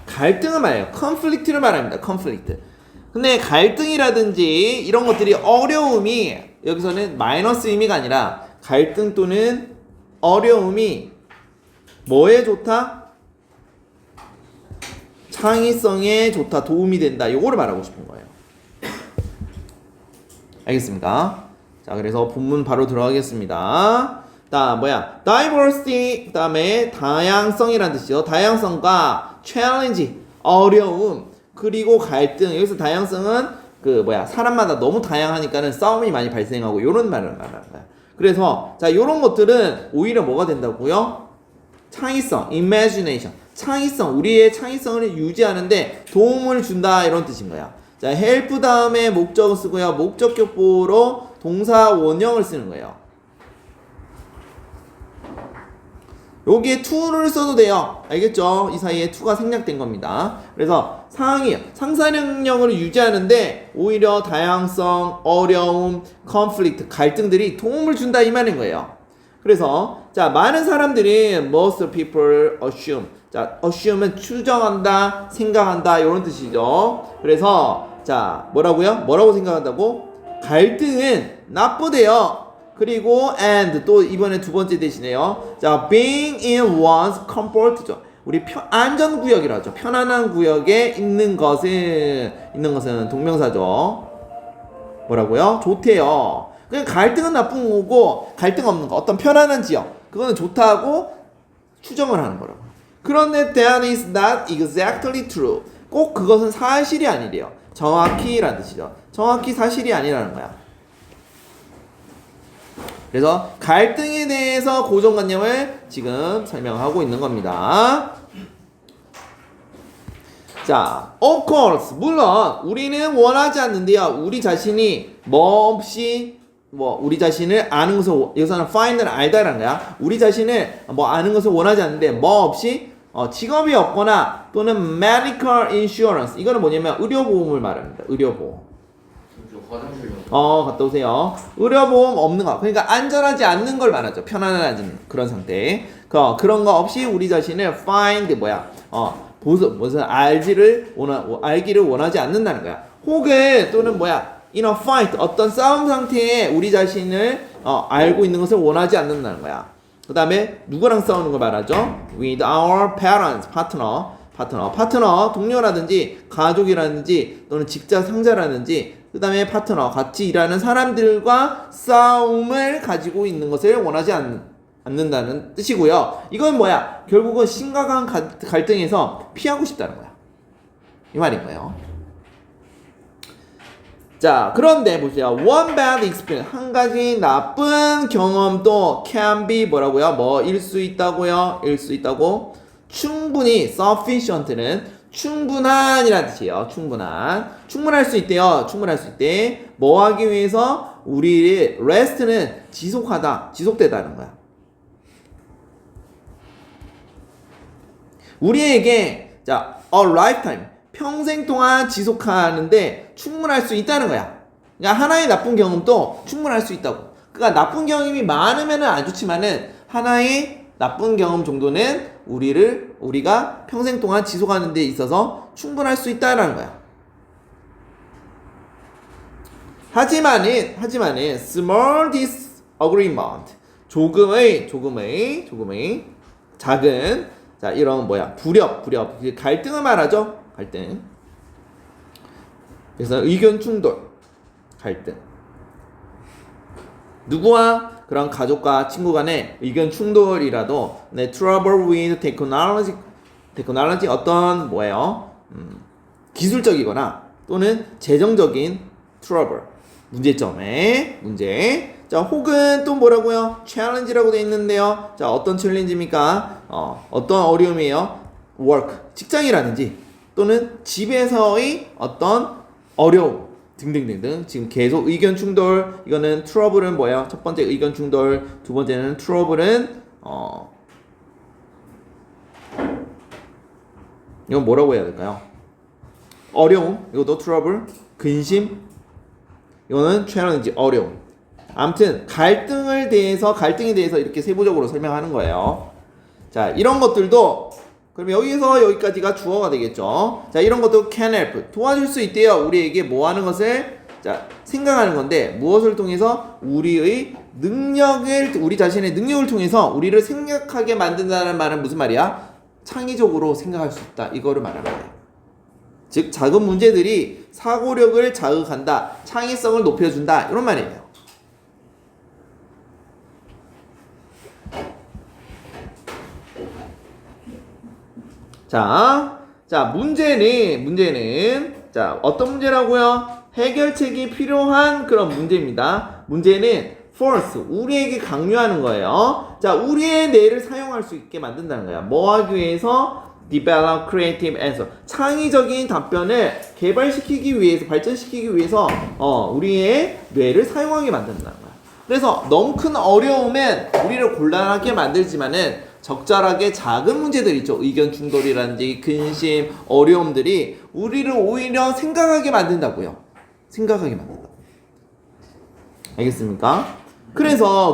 갈등을 말해요. conflict를 말합니다. conflict. 근데 갈등이라든지 이런 것들이 어려움이 여기서는 마이너스 의미가 아니라 갈등 또는 어려움이 뭐에 좋다? 창의성에 좋다, 도움이 된다. 요거를 말하고 싶은 거예요. 알겠습니까? 자, 그래서 본문 바로 들어가겠습니다. diversity, 그 다음에 다양성이라는 뜻이죠. 다양성과 challenge, 어려움, 그리고 갈등. 여기서 다양성은 사람마다 너무 다양하니까는 싸움이 많이 발생하고 요런 말을 말하는 거야. 그래서 자, 요런 것들은 오히려 뭐가 된다고요? 창의성, imagination. 창의성, 우리의 창의성을 유지하는데 도움을 준다 이런 뜻인 거야. 자, help 다음에 목적을 쓰고요. 목적격보로 동사 원형을 쓰는 거예요. 여기에 to를 써도 돼요. 알겠죠? 이 사이에 to가 생략된 겁니다. 그래서 상상력을 유지하는데 오히려 다양성, 어려움, conflict, 갈등들이 도움을 준다 이 말인 거예요. 그래서 자, 많은 사람들이 most people assume. 자, assume은 추정한다, 생각한다 이런 뜻이죠. 그래서 자, 뭐라고 생각한다고? 갈등은 나쁘대요. 그리고 and 또 이번에 두 번째 대신에요. 자, being in one's comfort죠. 우리 안전구역이라 하죠. 편안한 구역에 있는 것은 동명사죠. 뭐라고요? 좋대요. 그냥 갈등은 나쁜 거고 갈등 없는 거 어떤 편안한 지역 그거는 좋다고 추정을 하는 거라고. 그런데 that is not exactly true. 꼭 그것은 사실이 아니래요. 정확히라는 뜻이죠. 정확히 사실이 아니라는 거야. 그래서 갈등에 대해서 고정관념을 지금 설명하고 있는 겁니다. 자, of course, 물론 우리는 원하지 않는데요. 우리 자신이 우리 자신을 아는 것을 여기서는 find를 알다라는 거야. 우리 자신을 아는 것을 원하지 않는데 없이 직업이 없거나 또는 medical insurance 이거는 뭐냐면 의료보험을 말합니다. 의료보험. 갔다 오세요. 의료보험 없는 거. 그러니까 안전하지 않는 걸 말하죠. 편안하지 않은 그런 상태. 그런 거 없이 우리 자신을 find 무슨 알기를 원하지 않는다는 거야. 혹은 또는 in a fight 어떤 싸움 상태에 우리 자신을 알고 있는 것을 원하지 않는다는 거야. 그 다음에 누구랑 싸우는 걸 말하죠? With our parents, 파트너, 동료라든지 가족이라든지 또는 직장 상사라든지 그 다음에 파트너, 같이 일하는 사람들과 싸움을 가지고 있는 것을 원하지 않는다는 뜻이고요. 이건 뭐야? 결국은 심각한 갈등에서 피하고 싶다는 거야. 이 말인 거예요. 자, 그런데 보세요. One bad experience. 한 가지 나쁜 경험도 can be 뭐라고요? 뭐일 수 있다고요? 일 수 있다고. 충분히 sufficient는 충분한이라는 뜻이에요. 충분할 수 있대요. 충분할 수 있대. 뭐 하기 위해서? 우리 rest는 지속되다는 거야. 우리에게 자, a lifetime 평생 동안 지속하는데 충분할 수 있다는 거야. 그러니까 하나의 나쁜 경험도 충분할 수 있다고. 그러니까 나쁜 경험이 많으면은 안 좋지만은 하나의 나쁜 경험 정도는 우리가 평생 동안 지속하는 데 있어서 충분할 수 있다라는 거야. 하지만은 small disagreement 조금의 작은 자 이런 불협 갈등을 말하죠. 갈등. 그래서 의견 충돌 갈등. 누구와 그런 가족과 친구 간의 의견 충돌이라도 trouble with technology 어떤 기술적이거나 또는 재정적인 trouble 문제 자 혹은 또 뭐라고요? challenge라고 돼 있는데요. 자 어떤 챌린지입니까? 어떤 어려움이에요? work 직장이라든지 또는 집에서의 어떤 어려움 등등등등. 지금 계속 의견 충돌. 이거는 트러블은 뭐예요? 첫 번째 의견 충돌, 두 번째는 트러블은 이건 뭐라고 해야 될까요? 어려움. 이것도 트러블. 근심. 이거는 챌린지 어려움. 아무튼 갈등에 대해서 이렇게 세부적으로 설명하는 거예요. 자, 이런 것들도 그럼 여기서 여기까지가 주어가 되겠죠. 자, 이런 것도 can help 도와줄 수 있대요. 우리에게 뭐 하는 것을 생각하는 건데 무엇을 통해서 우리 자신의 능력을 통해서 우리를 생각하게 만든다는 말은 무슨 말이야? 창의적으로 생각할 수 있다. 이거를 말하는 거예요. 즉 작은 문제들이 사고력을 자극한다. 창의성을 높여준다. 이런 말이에요. 자, 문제는 자, 어떤 문제라고요? 해결책이 필요한 그런 문제입니다. 문제는 force, 우리에게 강요하는 거예요. 자, 우리의 뇌를 사용할 수 있게 만든다는 거야. 뭐 하기 위해서? develop creative answer. 창의적인 답변을 개발시키기 위해서, 발전시키기 위해서 우리의 뇌를 사용하게 만든다는 거야. 그래서 너무 큰 어려움은 우리를 곤란하게 만들지만은 적절하게 작은 문제들 있죠. 의견 충돌이라든지 근심, 어려움들이 우리를 오히려 생각하게 만든다고요. 생각하게 만든다. 알겠습니까? 그래서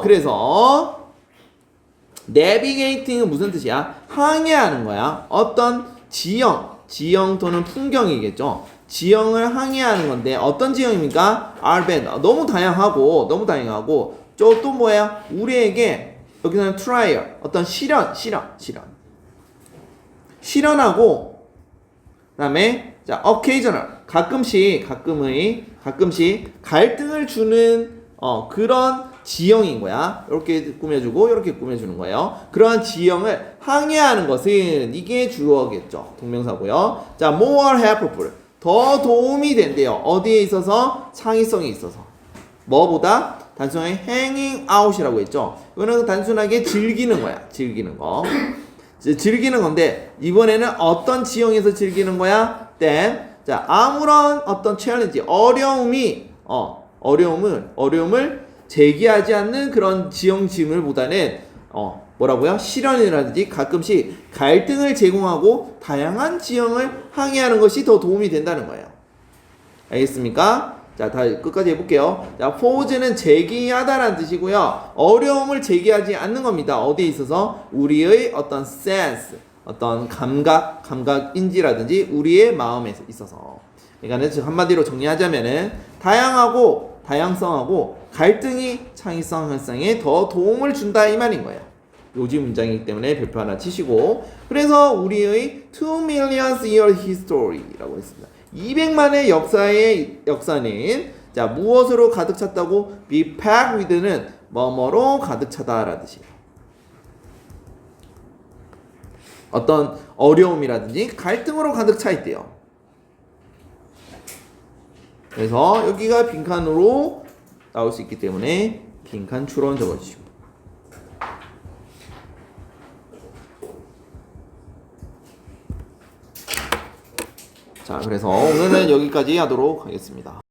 navigating은 무슨 뜻이야? 항해하는 거야. 어떤 지형 또는 풍경이겠죠. 지형을 항해하는 건데 어떤 지형입니까? urban. 너무 다양하고 또 뭐예요? 우리에게 여기서는 trial, 어떤 실현하고 그다음에 자 occasional, 가끔씩 갈등을 주는 그런 지형인 거야. 이렇게 꾸며주고 이렇게 꾸며주는 거예요. 그러한 지형을 항해하는 것은 이게 주어겠죠. 동명사고요. 자, more helpful, 더 도움이 된대요. 어디에 있어서? 창의성에 있어서. 뭐보다? 단순하게 hanging out이라고 했죠. 이거는 단순하게 즐기는 거야. 즐기는 건데 이번에는 어떤 지형에서 즐기는 거야? 자, 아무런 어떤 챌린지, 어려움을 제기하지 않는 그런 지형질보다는 뭐라고요? 실현이라든지 가끔씩 갈등을 제공하고 다양한 지형을 항해하는 것이 더 도움이 된다는 거예요. 알겠습니까? 자, 다 끝까지 해볼게요. 자, 포즈는 제기하다라는 뜻이고요. 어려움을 제기하지 않는 겁니다. 어디에 있어서? 우리의 어떤 sense, 어떤 감각인지라든지 우리의 마음에 있어서. 그러니까 즉 한마디로 정리하자면은 다양성하고 갈등이 창의성 활성에 더 도움을 준다 이 말인 거예요. 요즘 문장이기 때문에 별표 하나 치시고 그래서 우리의 2 million year history라고 했습니다. 200만의 역사는 자 무엇으로 가득 찼다고? be packed with는 뭐뭐로 가득 차다라는 뜻이에요. 어떤 어려움이라든지 갈등으로 가득 차 있대요. 그래서 여기가 빈칸으로 나올 수 있기 때문에 빈칸 추론 적어주시고 자 그래서 오늘은 여기까지 하도록 하겠습니다.